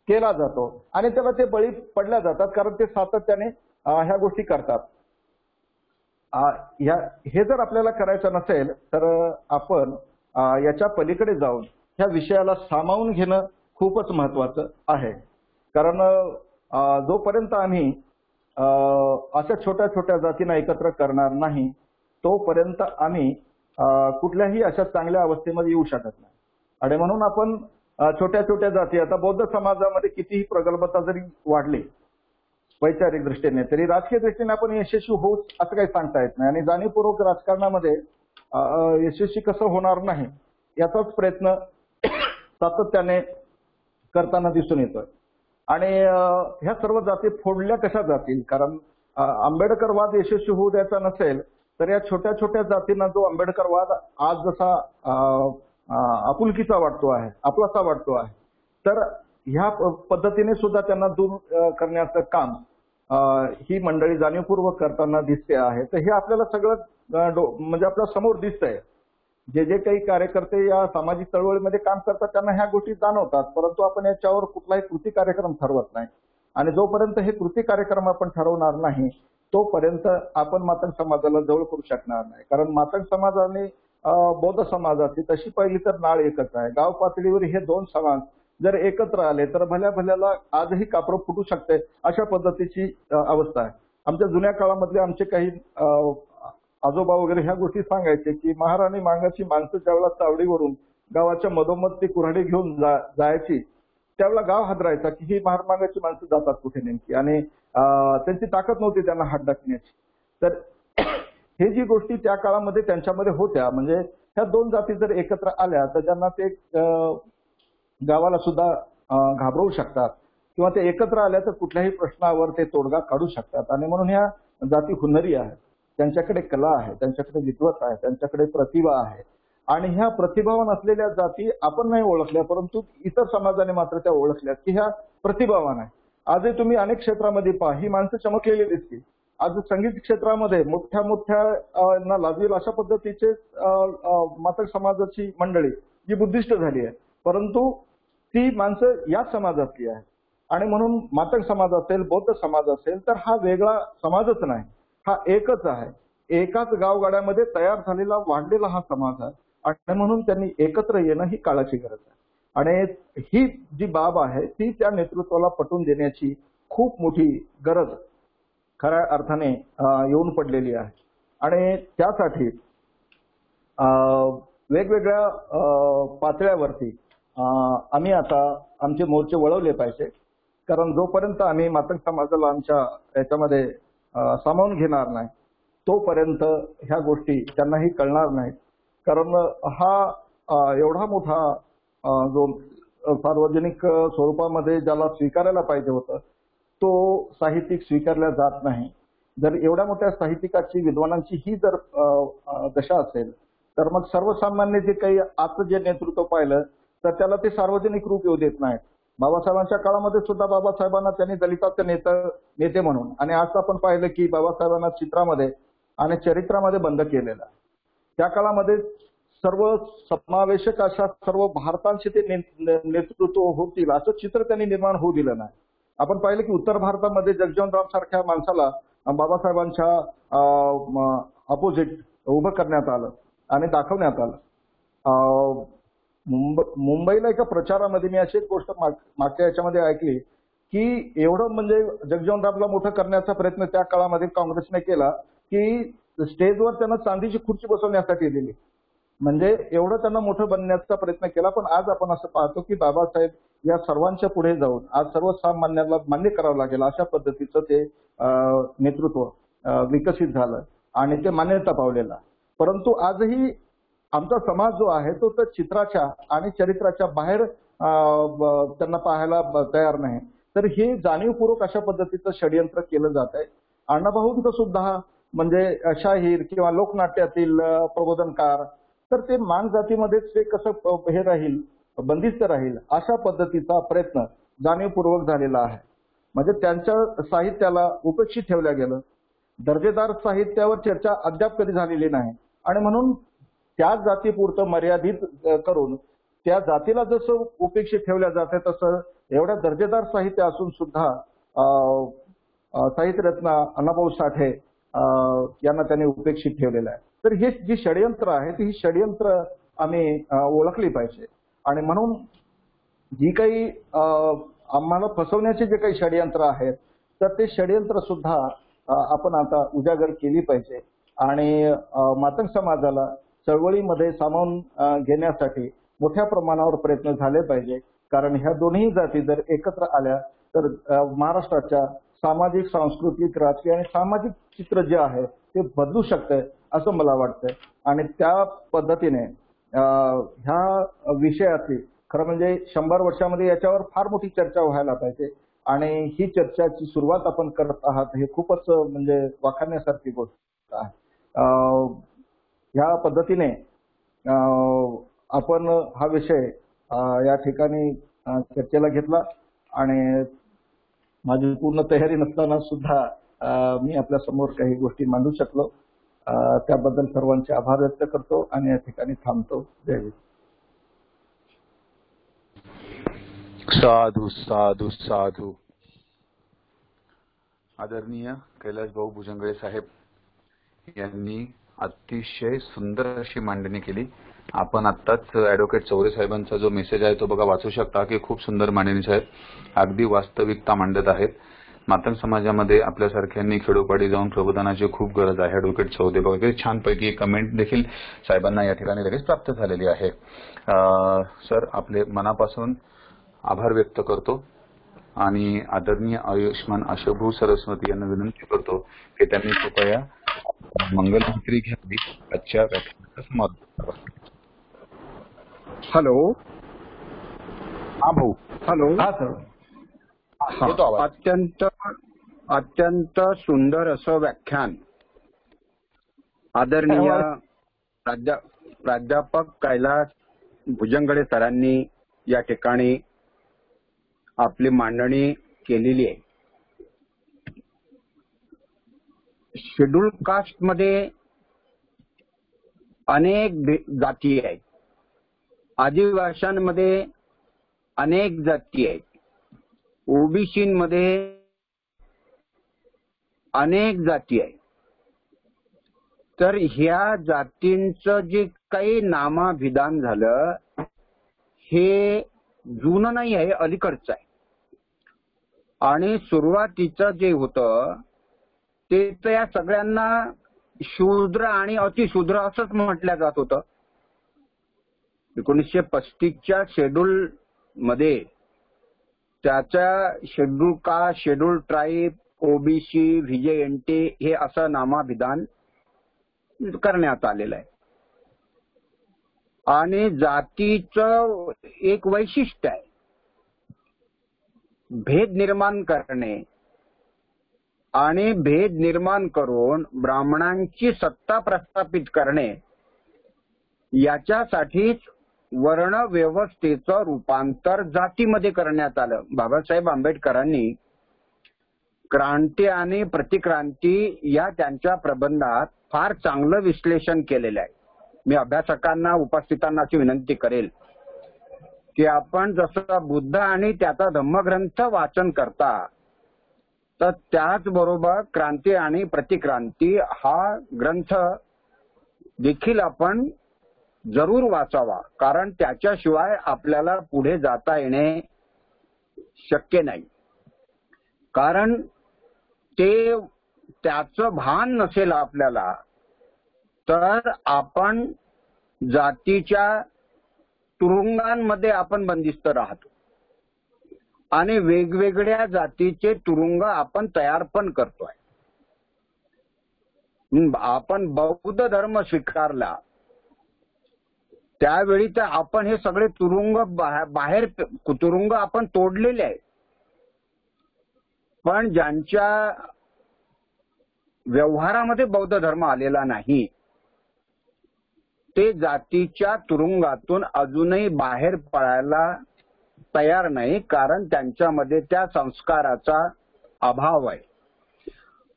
केला जातो आणि त्याला ते बळी पडल्या जातात, कारण ते सातत्याने ह्या गोष्टी करतात. हे जर आपल्याला करायचं नसेल तर आपण याच्या पलीकडे जाऊन ह्या विषयाला सामावून घेणं खूपच महत्वाचं आहे. कारण जोपर्यंत आम्ही अशा छोट्या छोट्या जातींना एकत्र करणार नाही तोपर्यंत आम्ही कुठल्याही अशा चांगल्या अवस्थेमध्ये येऊ शकत नाही. आणि म्हणून आपण छोट्या छोट्या जाती, आता बौद्ध समाजामध्ये कितीही प्रगल्भता जरी वाढली वैचारिक दृष्टीने, तरी राजकीय दृष्टीने आपण यशस्वी होऊ असं काही सांगता येत नाही. आणि जाणीवपूर्वक राजकारणामध्ये यशस्वी कसं होणार नाही याचाच प्रयत्न सातत्याने करताना दिसून येतोय. आणि ह्या सर्व जाती फोडल्या कशा जातील, कारण आंबेडकरवाद यशस्वी होऊ द्यायचा नसेल तर या छोट्या छोट्या जातींना जो आंबेडकरवाद आज जसा आपुलकीचा वाटतो आहे, आपलासा वाटतो आहे, तर ह्या पद्धतीने सुद्धा त्यांना दूर करण्याचं काम ही मंडळी जाणीवपूर्वक करताना दिसते आहे. तर हे आपल्याला सगळं म्हणजे आपल्या समोर दिसतंय. जे जे काही कार्यकर्ते या सामाजिक चळवळीमध्ये काम करतात त्यांना ह्या गोष्टी जाणवतात, परंतु आपण याच्यावर कुठलाही कृती कार्यक्रम ठरवत नाही. आणि जोपर्यंत हे कृती कार्यक्रम आपण ठरवणार नाही तोपर्यंत आपण मातंग समाजाला जवळ करू शकणार नाही. कारण मातंग समाज आणि बौद्ध समाजाची तशी पहिली तर नाळ एकच आहे. गाव पातळीवर हे दोन समाज जर एकत्र आले तर भल्या भल्याला आजही कापरं फुटू शकते, अशा पद्धतीची अवस्था आहे. आमच्या जुन्या काळामधले आमचे काही आजोबा वगैरे ह्या गोष्टी सांगायचे की महाराणी मागाची माणसं ज्यावेळेला चावडीवरून गावाच्या मधोमध ती कुऱ्हाडी घेऊन जायची त्यावेळेला गाव हादरायचा की ही महारामागाची माणसं जातात कुठे नेमकी, आणि त्यांची ताकद नव्हती त्यांना हात टाकण्याची. तर हे जी गोष्टी त्या काळामध्ये त्यांच्यामध्ये होत्या, म्हणजे ह्या दोन जाती जर एकत्र आल्या तर त्यांना ते गावाला सुद्धा घाबरवू शकतात किंवा ते एकत्र आल्या तर कुठल्याही प्रश्नावर ते तोडगा काढू शकतात. आणि म्हणून ह्या जाती हुन्नरी आहेत, त्यांच्याकडे कला आहे, त्यांच्याकडे विद्वत आहे, त्यांच्याकडे प्रतिभा आहे. आणि ह्या प्रतिभावान असलेल्या जाती आपण नाही ओळखल्या, परंतु इतर समाजाने मात्र त्या ओळखल्यात की ह्या प्रतिभावान आहे. आजही तुम्ही अनेक क्षेत्रामध्ये पहा, ही माणसं चमकलेली दिसतील. आज संगीत क्षेत्रामध्ये मोठ्या मोठ्या लाजवेल अशा पद्धतीचे मातंग समाजाची मंडळी जी बुद्धिस्ट झाली आहे, परंतु ती माणसं याच समाजातली आहे. आणि म्हणून मातंग समाज असेल, बौद्ध समाज असेल, तर हा वेगळा समाजच नाही, हा एकच आहे. एकाच गावगाड्यामध्ये तयार झालेला वाढलेला हा समाज आहे. आणि म्हणून त्यांनी एकत्र येणं ही काळाची गरज आहे. आणि ही जी बाब आहे ती त्या नेतृत्वाला पटवून देण्याची खूप मोठी गरज खऱ्या अर्थाने येऊन पडलेली आहे. आणि त्यासाठी वेगवेगळ्या पातळ्यावरती आम्ही आता आमचे मोर्चे वळवले पाहिजे. कारण जोपर्यंत आम्ही मातंग समाजाला आमच्या याच्यामध्ये सामावून घेणार नाही तोपर्यंत ह्या गोष्टी त्यांनाही कळणार नाहीत. कारण हा एवढा मोठा जो सार्वजनिक स्वरूपामध्ये ज्याला स्वीकारायला पाहिजे होतं तो साहित्यिक स्वीकारला जात नाही. जर एवढ्या मोठ्या साहित्यिकाची, विद्वानांची ही जर दशा असेल तर मग सर्वसामान्य जे काही आजचं जे नेतृत्व पाहिलं तर त्याला ते सार्वजनिक रूप येऊ देत नाहीत. बाबासाहेबांच्या काळामध्ये सुद्धा बाबासाहेबांना त्यांनी दलिताचे नेते म्हणून, आणि आज आपण पाहिलं की बाबासाहेबांना चित्रामध्ये आणि चरित्रामध्ये बंद केलेलं. त्या काळामध्ये सर्व समावेशक अशा सर्व भारतांशी ते नेतृत्व होतील असं चित्र त्यांनी निर्माण होऊ दिलं नाही. आपण पाहिलं की उत्तर भारतामध्ये जगजीवनराम सारख्या माणसाला बाबासाहेबांच्या अपोजिट उभं करण्यात आलं आणि दाखवण्यात आलं. मुंबईला एका प्रचारामध्ये मी अशी एक गोष्ट मागच्या याच्यामध्ये ऐकली की एवढं म्हणजे जगजीवनरामला मोठं करण्याचा प्रयत्न त्या काळामध्ये काँग्रेसने केला की स्टेजवर त्यांना चांदीची खुर्ची बसवण्यासाठी दिली. म्हणजे एवढं त्यांना मोठं बनण्याचा प्रयत्न केला. पण आज आपण असं पाहतो की बाबासाहेब या सर्वांच्या पुढे जाऊन आज सर्वसामान्यांना मान्य करावं लागेल अशा पद्धतीचं ते नेतृत्व विकसित झालं आणि ते मान्यता पावलेलं. परंतु आजही आमचा समाज जो आहे तो तर चित्राच्या आणि चरित्राच्या बाहेर त्यांना पाहायला तयार नाही. तर हे जाणीवपूर्वक अशा पद्धतीचं षडयंत्र केलं जात आहे. अण्णाभाऊंचं सुद्धा म्हणजे शाहीर किंवा लोकनाट्यातील प्रबोधनकार, तर ते मान जातीमध्येच ते कसं हे राहील, बंदिस्त राहील अशा पद्धतीचा प्रयत्न जाणीवपूर्वक झालेला आहे. म्हणजे त्यांच्या साहित्याला उपेक्षित ठेवलं गेलं. दर्जेदार साहित्यावर चर्चा अद्याप कधी झालेली नाही आणि म्हणून त्या जातीपुरतं मर्यादित करून त्या जातीला जसं उपेक्षित ठेवल्या जाते तसं एवढ्या दर्जेदार साहित्य असून सुद्धा साहित्यरत्न अण्णाभाऊ साठे यांना त्यांनी उपेक्षित ठेवलेलं आहे. तर हे जी षडयंत्र आहेत ही षडयंत्र आम्ही ओळखली पाहिजे आणि म्हणून जी काही आम्हाला फसवण्याचे जे काही षडयंत्र आहेत तर ते षडयंत्र सुद्धा आपण आता उजागर केली पाहिजे आणि मातंग समाजाला चळवळीमध्ये सामावून घेण्यासाठी मोठ्या प्रमाणावर प्रयत्न झाले पाहिजे. कारण ह्या दोन्ही जाती जर एकत्र आल्या तर महाराष्ट्राच्या सामाजिक, सांस्कृतिक, राजकीय आणि सामाजिक चित्र जे आहे ते बदलू शकते असं मला वाटतंय आणि त्या पद्धतीने ह्या विषयाची खरं म्हणजे 100 वर्षामध्ये याच्यावर फार मोठी चर्चा व्हायला पाहिजे आणि ही चर्चाची सुरुवात आपण करत आहात हे खूपच म्हणजे वाखाणण्यासारखी गोष्ट आहे. ह्या पद्धतीने आपण हा विषय या ठिकाणी चर्चेला घेतला आणि माझी पूर्ण तयारी नसताना सुद्धा मी आपल्या समोर काही गोष्टी मांडू शकलो. त्याबद्दल सर्वांचे आभार व्यक्त करतो आणि या ठिकाणी थांबतो. जय हिंद. साधू साधू साधू. आदरणीय कैलास भाऊ भुजंगळे साहेब यांनी अतिशय सुंदर अशी मांडणी केली. आपण आत्ताच ॲडव्होकेट चौरे साहेबांचा जो मेसेज आहे तो बघा वाचू शकता की खूप सुंदर मांडणी साहेब अगदी वास्तविकता मांडत आहेत. मातंग समाजामध्ये आपल्यासारख्यांनी खेडोपाडी जाऊन प्रबोधनाची खूप गरज आहे. ॲडव्होकेट चौधरी वगैरे छानपैकी कमेंट देखील साहेबांना या ठिकाणी लगेच प्राप्त झालेली आहे. सर आपले मनापासून आभार व्यक्त करतो आणि आदरणीय आयुष्मान अशोभू सरस्वती यांना विनंती करतो की त्यांनी कृपया मंगलमंत्री घ्यावी आजच्या व्याख्यानाचा समारोप. हॅलो. हा भाऊ. हॅलो. हा सर. अत्यंत सुंदर असं व्याख्यान आदरणीय प्राध्यापक कैलास भुजंगळे सरांनी या ठिकाणी आपली मांडणी केलेली आहे. शेड्यूल कास्ट मध्ये अनेक जाती आहेत, आदिवासींमध्ये अनेक जाती आहेत, ओबीसीमध्ये अनेक जाती आहेत. तर ह्या जातींचं जे काही नामाभिधान झालं हे जुनं नाही आहे, अलीकडचं आहे. आणि सुरुवातीचं जे होतं ते तर या सगळ्यांना शूद्र आणि अतिशूद्र असंच म्हटलं जात होतं. 1935च्या शेड्यूल मध्ये त्याच्या schedule caste, schedule tribe, OBC, VJNT हे असं नामाभिधान करण्यात आलेलं आहे. आणि जातीचं एक वैशिष्ट्य आहे भेद निर्माण करणे आणि भेद निर्माण करून ब्राह्मणांची सत्ता प्रस्थापित करणे याच्यासाठीच वर्ण व्यवस्थेचं रूपांतर जातीमध्ये करण्यात आलं. बाबासाहेब आंबेडकरांनी क्रांती आणि प्रतिक्रांती या त्यांच्या प्रबंधात फार चांगलं विश्लेषण केलेलं आहे. मी अभ्यासकांना उपस्थितांनाची विनंती करेल की आपण जसं बुद्ध आणि त्याचा धम्मग्रंथ वाचन करता तर त्याचबरोबर क्रांती आणि प्रतिक्रांती हा ग्रंथ देखील आपण जरूर वाचावा. कारण त्याच्याशिवाय आपल्याला पुढे जाता येणे शक्य नाही. कारण ते त्याचं भान नसेल आपल्याला तर आपण जातीच्या तुरुंगांमध्ये आपण बंदिस्त राहतो आणि वेगवेगळ्या जातीचे तुरुंग आपण तयार पण करतोय. आपण बौद्ध धर्म स्वीकारला त्यावेळी तर आपण हे सगळे तुरुंग बाहेर तुरुंग आपण तोडलेले आहेत. पण ज्यांच्या व्यवहारामध्ये बौद्ध धर्म आलेला नाही ते जातीच्या तुरुंगातून अजूनही बाहेर पडायला तयार नाही. कारण त्यांच्यामध्ये त्या संस्काराचा अभाव आहे.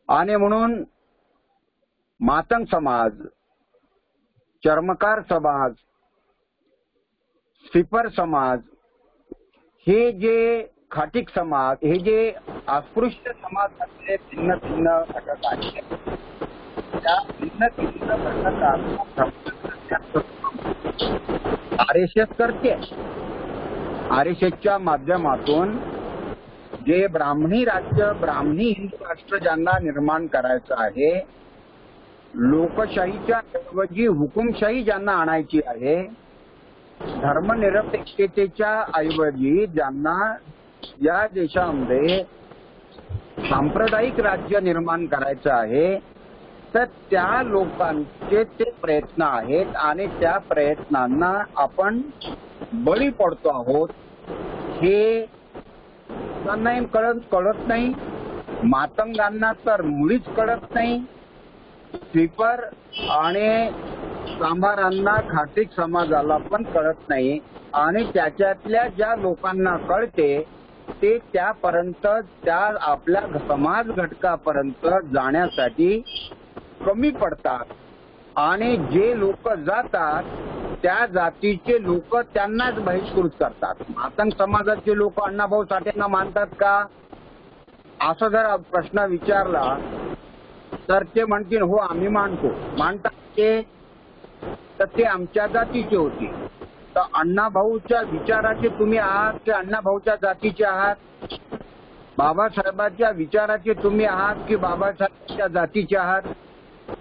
आणि म्हणून मातंग समाज, चर्मकार समाज, स्वीपर समाज, हे जे खाटीक समाज, हे जे अस्पृश्य समाजातले भिन्न भिन्न घटक आहेत, त्या भिन्न भिन्न घटकांना RSS करते. RSSच्या माध्यमातून जे ब्राह्मणी राज्य, ब्राह्मणी हिंदू राष्ट्र ज्यांना निर्माण करायचं आहे, लोकशाहीच्या ऐवजी हुकुमशाही ज्यांना आणायची आहे, धर्मनिरपेक्षतेच्या ऐवजी ज्यांना या देशामध्ये सांप्रदायिक राज्य निर्माण करायचं आहे, तर त्या लोकांचे ते प्रयत्न आहेत आणि त्या प्रयत्नांना आपण बळी पडतो आहोत. हे त्यांना कळत नाही, मातंगांना तर मुळीच कळत नाही, स्वीपर आणि सांभारांना, खाटीक समाजाला पण कळत नाही. आणि त्याच्यातल्या ज्या लोकांना कळते ते त्यापर्यंत, त्या आपल्या समाज घटकापर्यंत जाण्यासाठी कमी पडतात. आणि जे लोक जातात त्या जातीचे लोक त्यांनाच बहिष्कृत करतात. मातंग समाजाचे लोक अण्णाभाऊ साठेंना मानतात का, असं जर प्रश्न विचारला तर ते म्हणतील हो आम्ही मानतो. मानतात ते, तर ते आमच्या जातीचे होते. तर अण्णाभाऊच्या विचाराचे तुम्ही आहात की अण्णाभाऊच्या जातीचे आहात? बाबासाहेबांच्या विचाराचे तुम्ही आहात की बाबासाहेबांच्या जातीचे आहात?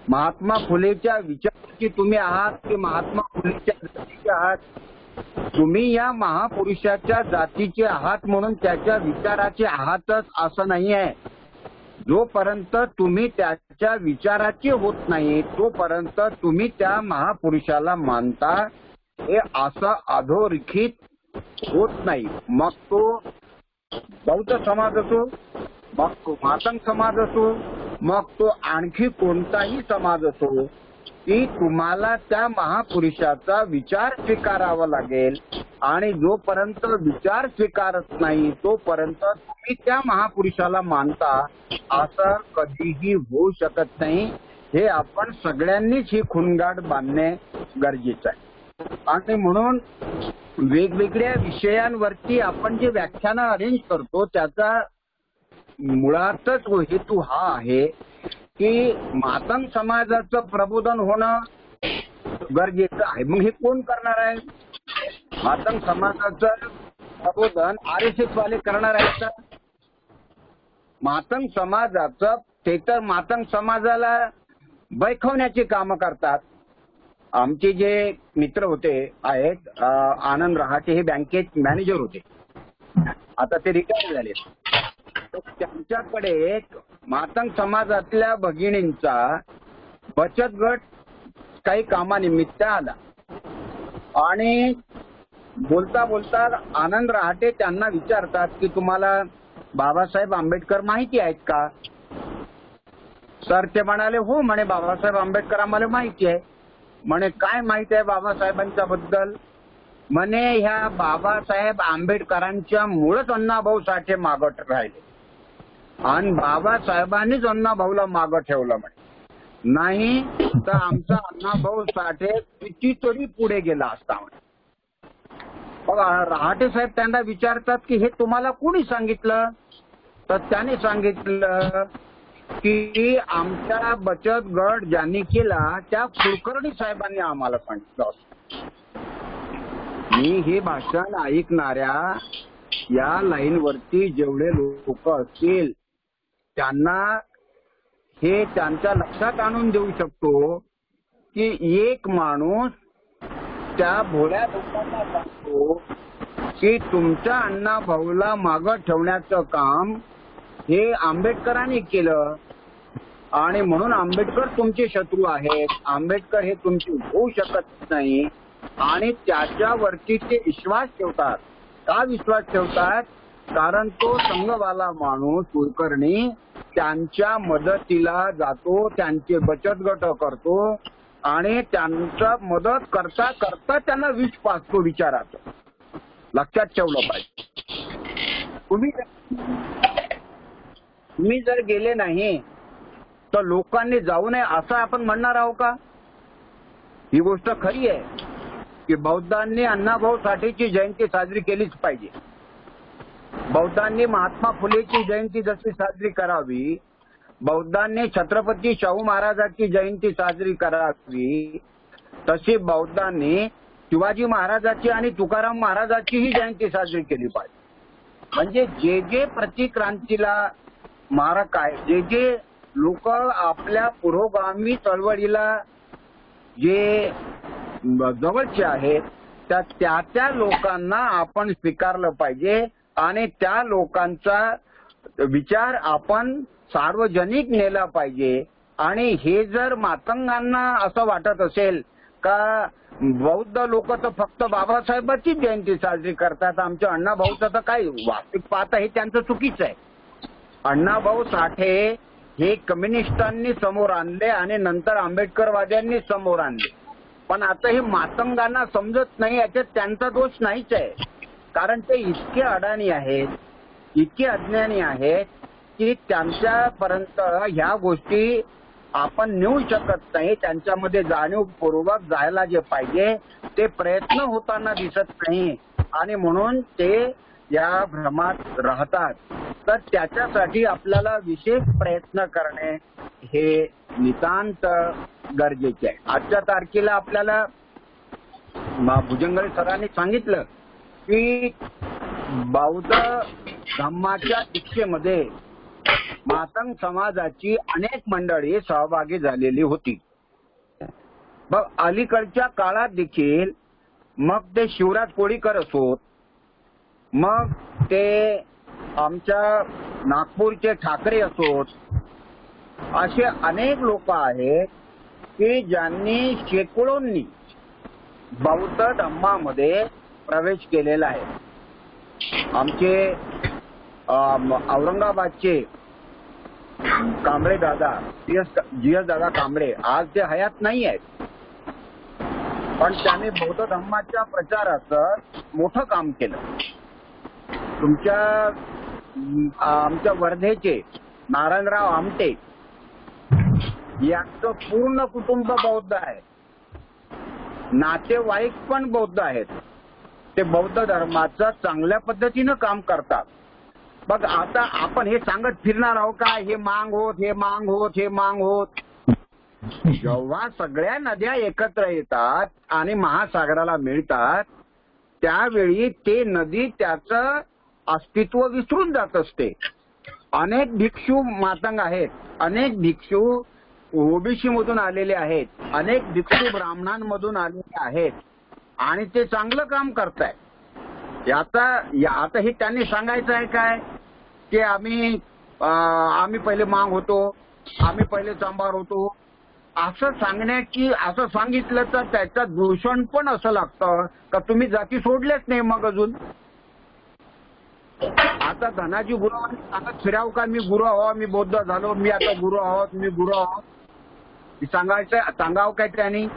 महात्मा फुलेच्या विचाराचे तुम्ही आहात की महात्मा फुलेच्या जातीचे आहात? तुम्ही या महापुरुषाच्या जातीचे आहात म्हणून त्याच्या विचाराचे आहातच असं नाही आहे. जोपर्यंत तुम्ही त्याच्या विचाराचे होत नाही तोपर्यंत तुम्ही त्या महापुरुषाला मानता हे असं अधोरेखित होत नाही. मग तो बौद्ध समाज असो, मग तो मातंग समाज असो, मग तो आणखी कोणताही समाज असो, की तुम्हाला त्या महापुरुषाचा विचार स्वीकारावा लागेल. आणि जोपर्यंत विचार स्वीकारत नाही तोपर्यंत तुम्ही त्या महापुरुषाला मानता असं कधीही होऊ शकत नाही. हे आपण सगळ्यांनीच ही खुणगाठ बांधणे गरजेचं आहे. आणि म्हणून वेगवेगळ्या विषयांवरती आपण जे व्याख्यानं अरेंज करतो त्याचा मुळातच हेतू हा आहे की मातंग समाजाचं प्रबोधन होणं गरजेचं आहे. मग हे कोण करणार आहे? मातंग समाजाचं प्रबोधन RSS वाले करणार आहेत का? मातंग समाजाचं, ते तर मातंग समाजाला बैठवण्याची कामं करतात. आमचे जे मित्र होते आहेत, आनंद रहाटे, हे बँकेत मॅनेजर होते, आता ते रिटायर झाले. त्यांच्याकडे मातंग समाजातल्या भगिनींचा बचत गट काही कामानिमित्त आला आणि बोलता बोलता आनंद रहाटे त्यांना विचारतात की तुम्हाला बाबासाहेब आंबेडकर माहिती आहेत का? तर ते म्हणाले हो म्हणे, बाबासाहेब आंबेडकर आम्हाला माहिती आहे. म्हणे काय माहिती आहे बाबासाहेबांच्या बद्दल? म्हणे ह्या बाबासाहेब आंबेडकरांच्या मुळच अण्णाभाऊ साठे मागं राहिले आणि बाबासाहेबांनीच अण्णाभाऊला मागं ठेवलं. म्हणे नाही तर आमचा अण्णाभाऊ साठे कितीतरी पुढे गेला असता. म्हणे मग रहाटे साहेब त्यांना विचारतात की हे तुम्हाला कोणी सांगितलं? तर त्याने सांगितलं की आमच्या बचत गट ज्यांनी केला त्या कुलकर्णी साहेबांनी आम्हाला सांगितलं. मी हे भाषण ऐकणाऱ्या या लाईनवरती जेवढे लोक असतील त्यांना हे त्यांच्या लक्षात आणून देऊ शकतो की एक माणूस त्या भोळ्या लोकांना सांगतो की तुमच्या अण्णाभाऊला मागं ठेवण्याचं काम हे आंबेडकरांनी केलं आणि म्हणून आंबेडकर तुमचे शत्रू आहेत, आंबेडकर हे तुमचे होऊ शकत नाही. आणि त्याच्यावरती ते विश्वास ठेवतात. का विश्वास ठेवतात? कारण तो संघवाला माणूस कुलकर्णी त्यांच्या मदतीला जातो, त्यांचे बचत गट करतो आणि त्यांचा मदत करता करता त्यांना विष पाजतो विचाराचं. लक्षात ठेवलं पाहिजे. तुम्ही जर गेले नाही तर लोकांनी जाऊ नये असं आपण म्हणणार आहोत का? ही गोष्ट खरी आहे की बौद्धांनी अण्णाभाऊ साठेची जयंती साजरी केलीच पाहिजे. बौद्धांनी महात्मा फुलेची जयंती जशी साजरी करावी, बौद्धांनी छत्रपती शाहू महाराजांची जयंती साजरी करावी, तशी बौद्धांनी शिवाजी महाराजांची आणि तुकाराम महाराजांचीही जयंती साजरी केली पाहिजे. म्हणजे जे जे प्रतिक्रांतीला मारक आहे, जे जे लोक आपल्या पुरोगामी चळवळीला जे जवळचे आहेत त्या लोकांना आपण स्वीकारलं पाहिजे आणि त्या लोकांचा विचार आपण सार्वजनिक नेला पाहिजे. आणि हे जर मातंगांना असं वाटत असेल का बौद्ध लोक तर फक्त बाबासाहेबांची जयंती साजरी करतात, आमच्या अण्णाभाऊचं तर काय, वास्तविक पाहता हे त्यांचं चुकीचं आहे. अण्णाभाऊ साठे हे कम्युनिस्टांनी समोर आणले आणि नंतर आंबेडकरवाद्यांनी समोर आणले. पण आता हे मातंगांना समजत नाही, याच्यात त्यांचा दोष नाहीच आहे. कारण ते इतके अडाणी आहेत, इतके अज्ञानी आहेत की त्यांच्यापर्यंत ह्या गोष्टी आपण नेऊ शकत नाही. त्यांच्यामध्ये जाणीवपूर्वक जायला जे पाहिजे ते प्रयत्न होताना दिसत नाही आणि म्हणून ते या भ्रमात राहतात. तर त्याच्यासाठी आपल्याला विशेष प्रयत्न करणे हे नितांत गरजेचे आहे. आजच्या तारखेला आपल्याला भुजंगळे सरांनी सांगितलं की बौद्ध धम्माच्या दीक्षेमध्ये मातंग समाजाची अनेक मंडळी सहभागी झालेली होती. मग अलीकडच्या काळात देखील मग ते शिवराज कोळीकर असोत, मग ते आमच्या नागपूरचे ठाकरे असोत, असे अनेक लोक आहेत की ज्यांनी शेकडोंनी बौद्ध धम्मामध्ये प्रवेश केलेला आहे. आमचे औरंगाबादचे कांबळे दादा, जीएस दादा कांबळे आज ते हयात नाही आहेत, पण त्यांनी बौद्ध धम्माच्या प्रचाराचं मोठं काम केलं. आमच्या वर्धेचे नारायणराव आमटे यांचं पूर्ण कुटुंब बौद्ध आहे, नातेवाईक पण बौद्ध आहेत. ते बौद्ध धर्माचं चांगल्या पद्धतीनं काम करतात. बघ आता आपण हे सांगत फिरणार आहोत का हे मांग होत, हे मांग होत, हे मांग होत. जेव्हा सगळ्या नद्या एकत्र येतात आणि महासागराला मिळतात त्यावेळी ते नदी त्याचं अस्तित्व विसरून जात असते. अनेक भिक्षू मातंग आहेत, अनेक भिक्षू ओबीसी मधून आलेले आहेत, अनेक भिक्षू ब्राह्मणांमधून आलेले आहेत आणि ते चांगलं काम करतायत. आता हे त्यांनी सांगायचं आहे काय की आम्ही पहिले मांग होतो, आम्ही पहिले चांभार होतो, असं सांगितलं तर त्याचं दूषण पण असं लागतं का तुम्ही जाती सोडल्याच नाही. मग अजून आता धनाजी गुरुवांनी सांगत फिराव का मी गुरु आहो, मी बौद्ध झालो, मी आता गुरु आहोत, मी गुरु आहोत सांगाव काय त्यांनी.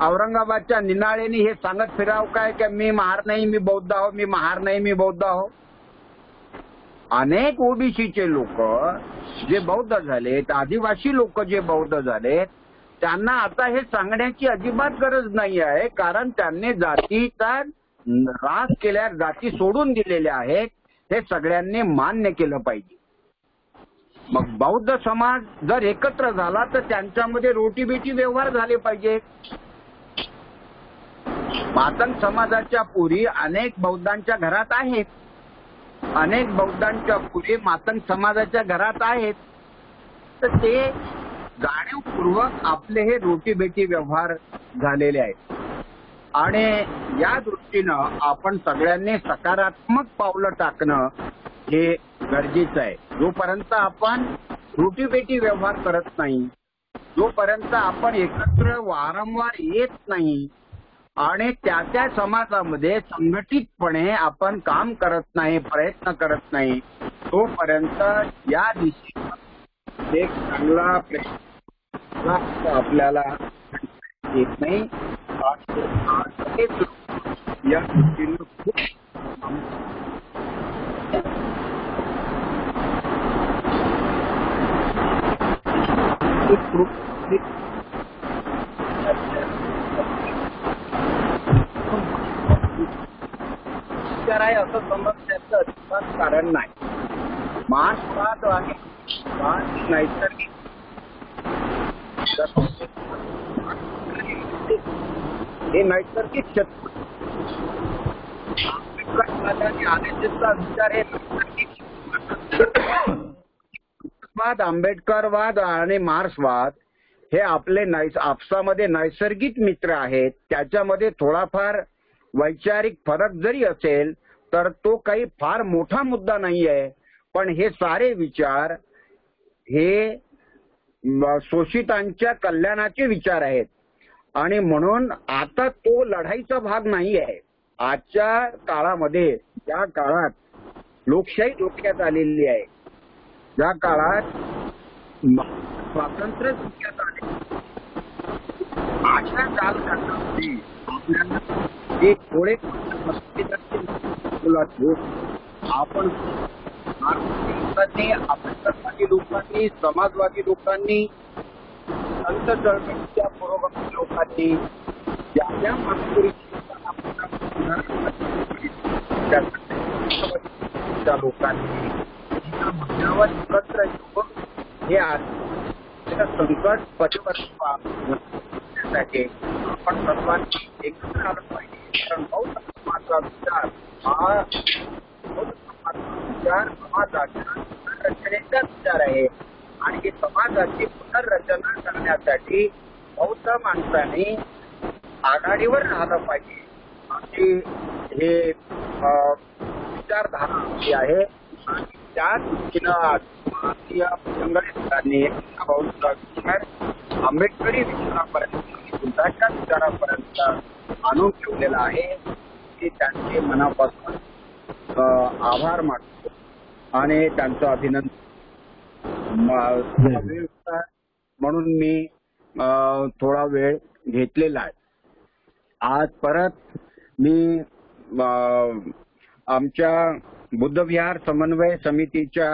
औरंगाबादच्या निनाळेनी हे सांगत फिराव काय की मी महार नाही मी बौद्ध आहो, मी महार नाही मी बौद्ध आहो. अनेक ओबीसीचे लोक जे बौद्ध झालेत, आदिवासी लोक जे बौद्ध झालेत, त्यांना आता हे सांगण्याची अजिबात गरज नाही आहे. कारण त्यांनी जातीचा ऱ्हास केल्या, जाती सोडून दिलेल्या आहेत. हे सगळ्यांनी मान्य केलं पाहिजे. मग बौद्ध समाज जर एकत्र झाला तर त्यांच्यामध्ये रोटीबेटी व्यवहार झाले पाहिजे. मातंग समाजाच्या पुरी अनेक बौद्धांच्या घरात आहेत, अनेक बौद्धांच्या पुरी मातंग समाजाच्या घरात आहेत. तर ते जाणीवपूर्वक आपले हे रोटीबेटी व्यवहार झालेले आहेत आणि या दृष्टीनं आपण सगळ्यांनी सकारात्मक पावलं टाकणं हे गरजेचं आहे. जोपर्यंत आपण रोटीबेटी व्यवहार करत नाही, जोपर्यंत आपण एकत्र वारंवार येत नाही आणि त्या समाजामध्ये संघटितपणे आपण काम करत नाही, प्रयत्न करत नाही, तोपर्यंत या दिशेने एक चांगला प्रयत्न आपल्याला येत नाही. या दृष्टीनं खूप विचार आहे असं समजण्याचं अजिबात कारण नाही. मार्क्सवाद आणि नैसर्गिक हे नैसर्गिक शत्रू. आंबेडकरवाद विचार हे नैसर्गिक आंबेडकरवाद आणि मार्क्सवाद हे आपले आपसामध्ये नैसर्गिक मित्र आहेत. त्याच्यामध्ये थोडाफार वैचारिक फरक जरी असेल तर तो काही फार मोठा मुद्दा नाही आहे. पण हे सारे विचार हे शोषितांच्या कल्याणाचे विचार आहेत आणि म्हणून आता तो लढाईचा भाग नाही आहे. आजच्या काळामध्ये ज्या काळात लोकशाही धोक्यात आलेली आहे, ज्या काळात स्वातंत्र्य धोक्यात आले, अशा कालखंडामध्ये आपल्याला एक थोडे आपण लोकांनी, आंबेडकरवादी लोकांनी, समाजवादी लोकांनी, संत चळवळीच्या पुरोगामी लोकांनी ज्या लोकांनी मुद्द्यावर एकत्र येऊन हे संकट परिवर्तनासाठी आपण सर्वांनी एकत्र आलं पाहिजे. कारण बौद्ध समाजाचा विचार हा विचार समाजाच्या पुनर्रचनेचा विचार आहे आणि हे समाजाची पुनर्रचना करण्यासाठी बौद्ध माणसाने आघाडीवर राहिलं पाहिजे अशी हे विचारधारा जी आहे. त्या दृष्टीनं भारतीय संघटनांनी बौद्ध विचार आंबेडकरी विचारापर्यंत, बुद्धाच्या विचारापर्यंत आणून ठेवलेला आहे. की त्यांचे मनापासून आभार मानतो आणि त्यांचं अभिनंदन. म्हणून मी थोडा वेळ घेतलेला आहे. आज परत मी आमच्या बुद्धविहार समन्वय समितीच्या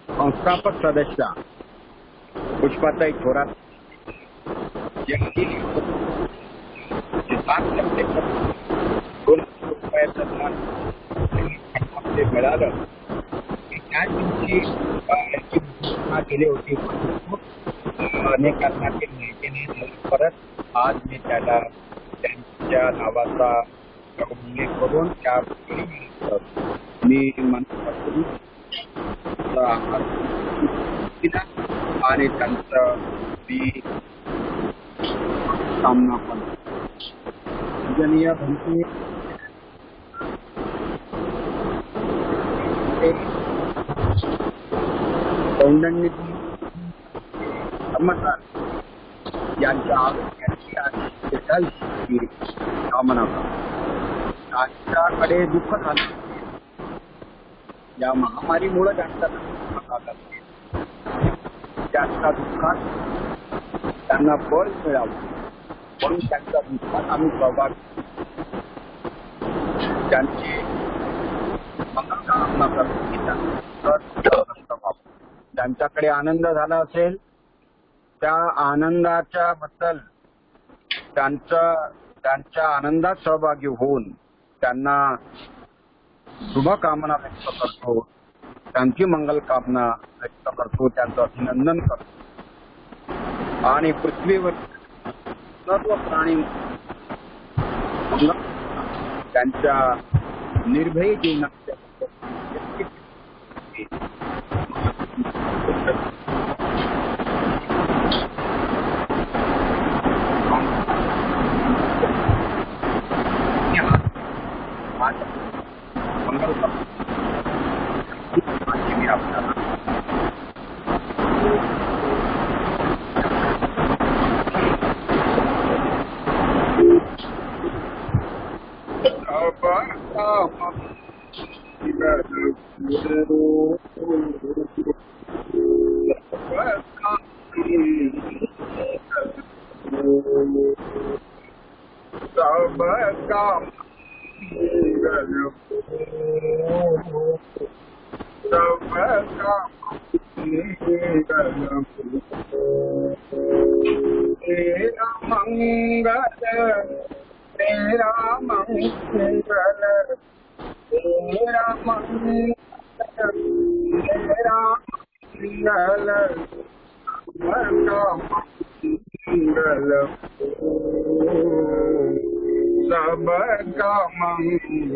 संस्थापक सदस्य पुष्पाताई थोरात यांनी 7 रुपयाचं मिळालं. त्या दिवशी घोषणा केली होती, अनेकांना ते माहिती नाही. परत आज मी त्याला त्यांच्या नावाचा उल्लेख करून त्या मी मनापासून आणि त्यांचं मी कामना पण पूजनीय भंती कौंडण्यजी धर्मसार यांच्या आरोग्याची आणि कामना त्यांच्याकडे दुःख झालं. या महामारीमुळे त्यांच्या दुःखात त्यांना बळ मिळावं म्हणून त्यांच्या दुःखात आम्ही सहभाग त्यांची मंगलकामना करतो. त्यांच्याकडे आनंद झाला असेल त्या आनंदाच्या बद्दल त्यांच्या आनंदात सहभागी होऊन त्यांना शुभकामना व्यक्त करतो, त्यांची मंगल कामना व्यक्त करतो, त्यांचं अभिनंदन करतो आणि पृथ्वीवर सर्व प्राणी त्यांच्या निर्भय जीवनाच्या मंगल मी आपल्याला तेरा मंगल तेरा मंगल तेरा मंगल तेरा मंगल मंगल सबका मंगल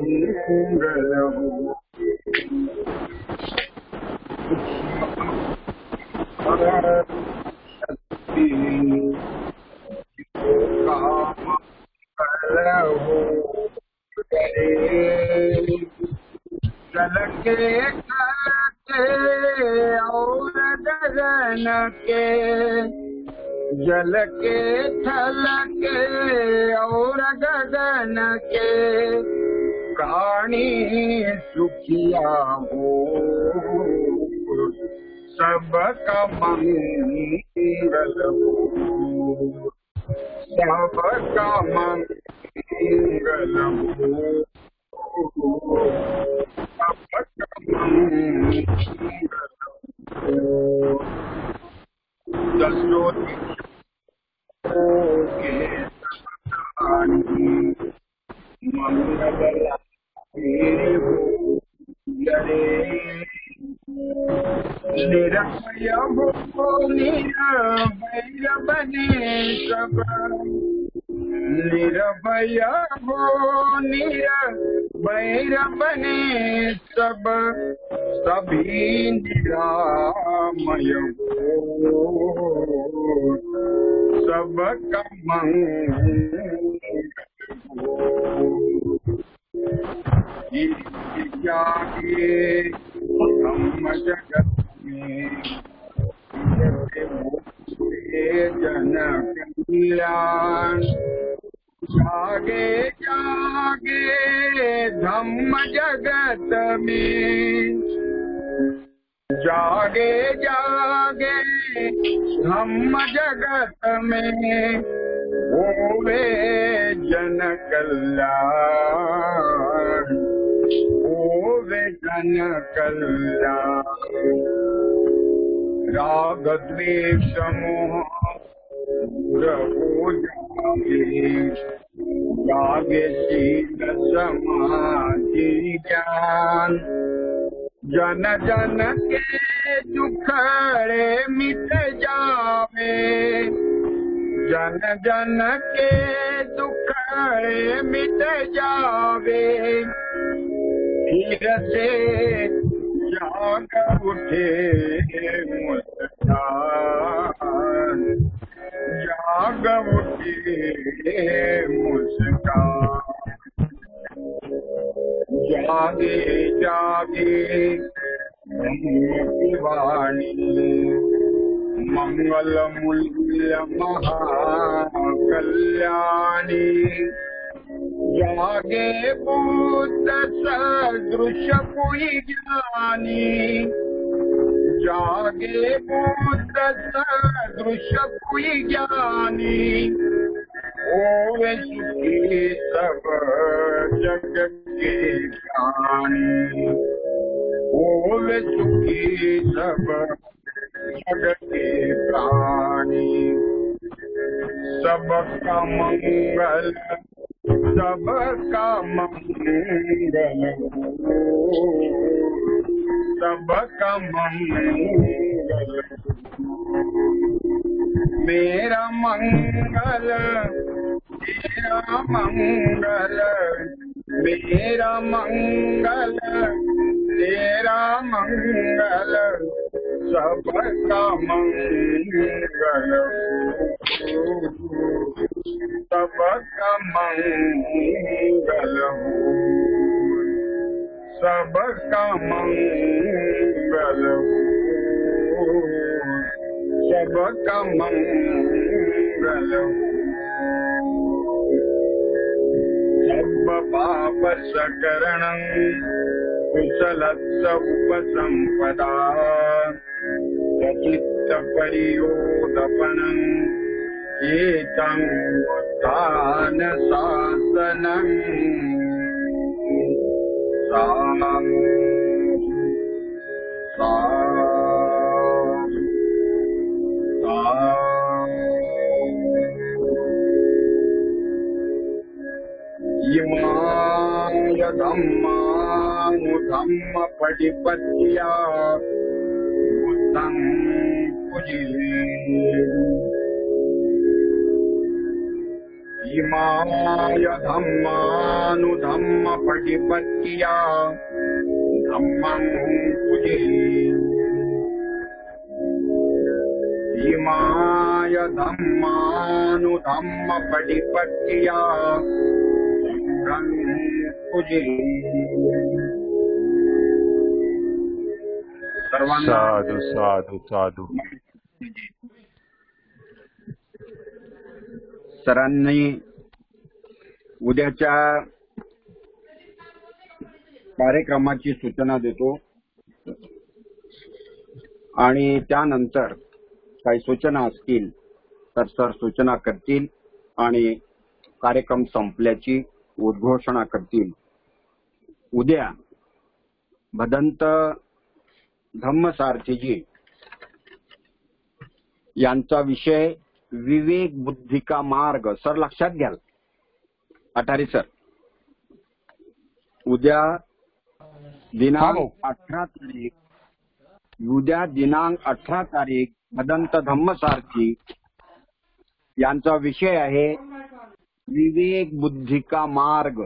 हो। जल के और गगन के जल के थल के और गगन के प्राणी सुखिया हो सबका मंगल हो सबका मंगल हो सबका मंगल हो। दशों के मंगल निरभय हो निरभय बने सब निर्भय हो निरभय बने सब सभी निरामय हो सबका मंगल हो। जागे हम जगत में जन कल्याण जागे जागे धम्म जगत में जागे जागे धम्म जगत में होवे जन कल्याण होवे जन कल्याण। राग द्वेष मोह दूर हो जागे जागे शील समाधि ज्ञान जन जन के दुखड़े मिट जावे जन जन के दुखड़े मिट जावे फिर से जाग उठे मुस्कान जाग उठे मुस्कान जागे जागे वाणी मंगल मूल्य महाकल्याणी जागे भूत सदृश पुई ज्ञानी जागे भूत सदृश पुई ज्ञानी ओवे सुखी सब जग के प्राणी ओवे सुखी सब जग के प्राणी सबका मंगल सबका मंगल सबका मंगल मेरा मंगल तेरा मंगल मेरा मंगल तेरा मंगल सबका मंगल सबका मंगल सबका मंगल सबका मंगल सब पाप सकरणं कुशलस्य उपसंपदा सचित्त परियोदपनम् एतं उत्थान शासनं सा धम्मानुधम्म पटिपत्या बुद्धं इमाय धम्मानुधम्म पटिपत्या धम्मं पूजे इमाय धम्मानुधम्म पटिपत्या धम्मं पूजे सर्वांना साधू साधू साधू. सरांनी उद्याच्या कार्यक्रमाची सूचना देतो आणि त्यानंतर काही सूचना असतील तर सर सूचना करतील आणि कार्यक्रम संपल्याची उद्घोषणा करतील. उद्या भदंत धम्मसारथीजी यांचा विषय विवेक बुद्धी का मार्ग. सर लक्षात घ्याल अटारी सर. उद्या दिनांक 18 तारीख भदंत धम्मसारथी यांचा विषय आहे विवेक बुद्धी का मार्ग.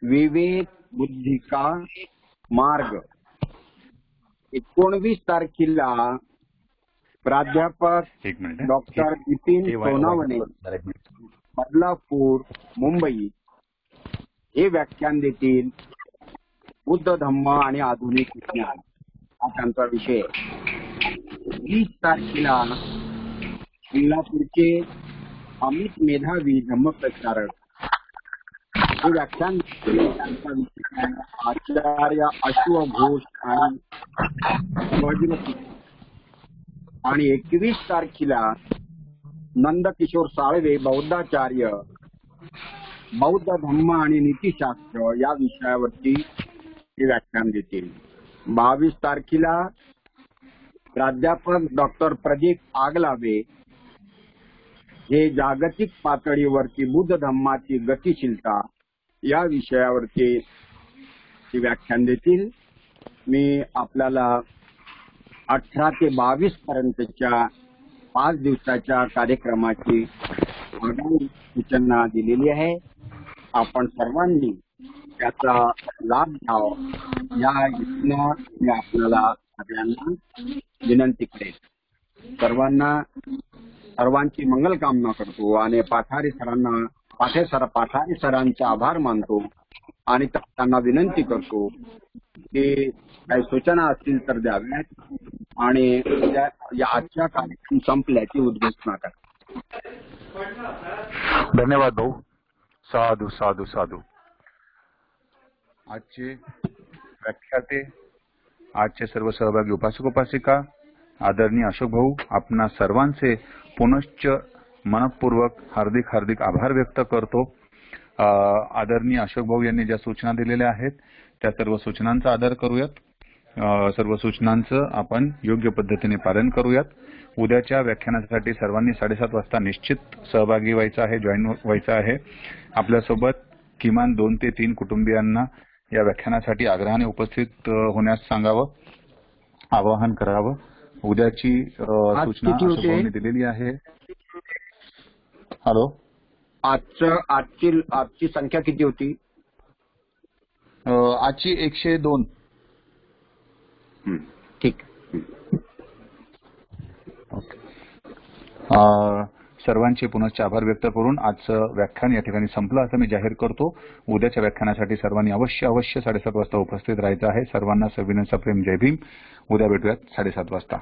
विवेक बुद्धी का मार्ग. 19 तारखेला प्राध्यापक डॉक्टर विपिन सोनावणे बदलापूर मुंबई हे व्याख्यान देतील. बुद्ध धम्म आणि आधुनिक विज्ञान हा त्यांचा विषय. 20 तारखेला कोल्हापूरचे अमित मेधावी धम्मप्रचारक हे व्याख्यान देतील. त्यांचा विषय आचार्य अश्वघोष आणि 21 तारखेला नंदकिशोर साळवे बौद्धाचार्य बौद्ध धम्म आणि नीतिशास्त्र या विषयावरती हे व्याख्यान देतील. 22 तारखेला प्राध्यापक डॉक्टर प्रदीप आगलावे हे जागतिक पातळीवरती बुद्ध धम्माची गतिशीलता या विषयावरती हे व्याख्यान देतील. मी आपल्याला 18 ते 22 पर्यंतच्या 5 दिवसाच्या कार्यक्रमाची आगाऊ सूचना दिलेली आहे. आपण सर्वांनी त्याचा लाभ घ्यावा या इच्छेनं मी आपल्याला सगळ्यांना विनंती करेन. सर्वांची मंगल कामना करतो आणि पाठारी सरांचे आभार मानतो आणि त्यांना विनंती करतो की काही सूचना असतील तर द्याव्यात आणि या आजच्या कार्यक्रम संपल्याची उद्घोषणा करा. धन्यवाद भाऊ. साधू साधू साधू. आजचे व्याख्याते, आजचे सर्व सहभागी उपासक उपासिका, आदरणीय अशोक भाऊ, आपणा सर्वांचे पुनश्च मनपूर्वक हार्दिक हार्दिक आभार व्यक्त करतो. आदरणीय अशोक भाऊ यांनी ज्या सूचना दिलेल्या आहेत त्या सर्व सूचनांचा आदर करूयात. सर्व सूचनांचं आपण योग्य पद्धतीने पालन करूयात. उद्याच्या व्याख्यानासाठी सर्वांनी 7:30 वाजता निश्चित सहभागी व्हायचं आहे, जॉईन व्हायचं आहे. आपल्यासोबत किमान 2 ते 3 कुटुंबियांना या व्याख्यानासाठी आग्रहाने उपस्थित होण्यास सांगावं, आवाहन करावं. उद्याची सूचना अशोक भाऊंनी दिलेली आहे. हॅलो, आजची संख्या किती होती? आजची 102. ठीक. ओके. सर्वांचे पुनश्च आभार व्यक्त करून आजचं व्याख्यान या ठिकाणी संपलं असं मी जाहीर करतो. उद्याच्या व्याख्यानासाठी सर्वांनी अवश्य 7:30 वाजता उपस्थित राहायचं आहे. सर्वांना सविनय प्रेम. जय भीम. उद्या भेटूयात 7:30 वाजता.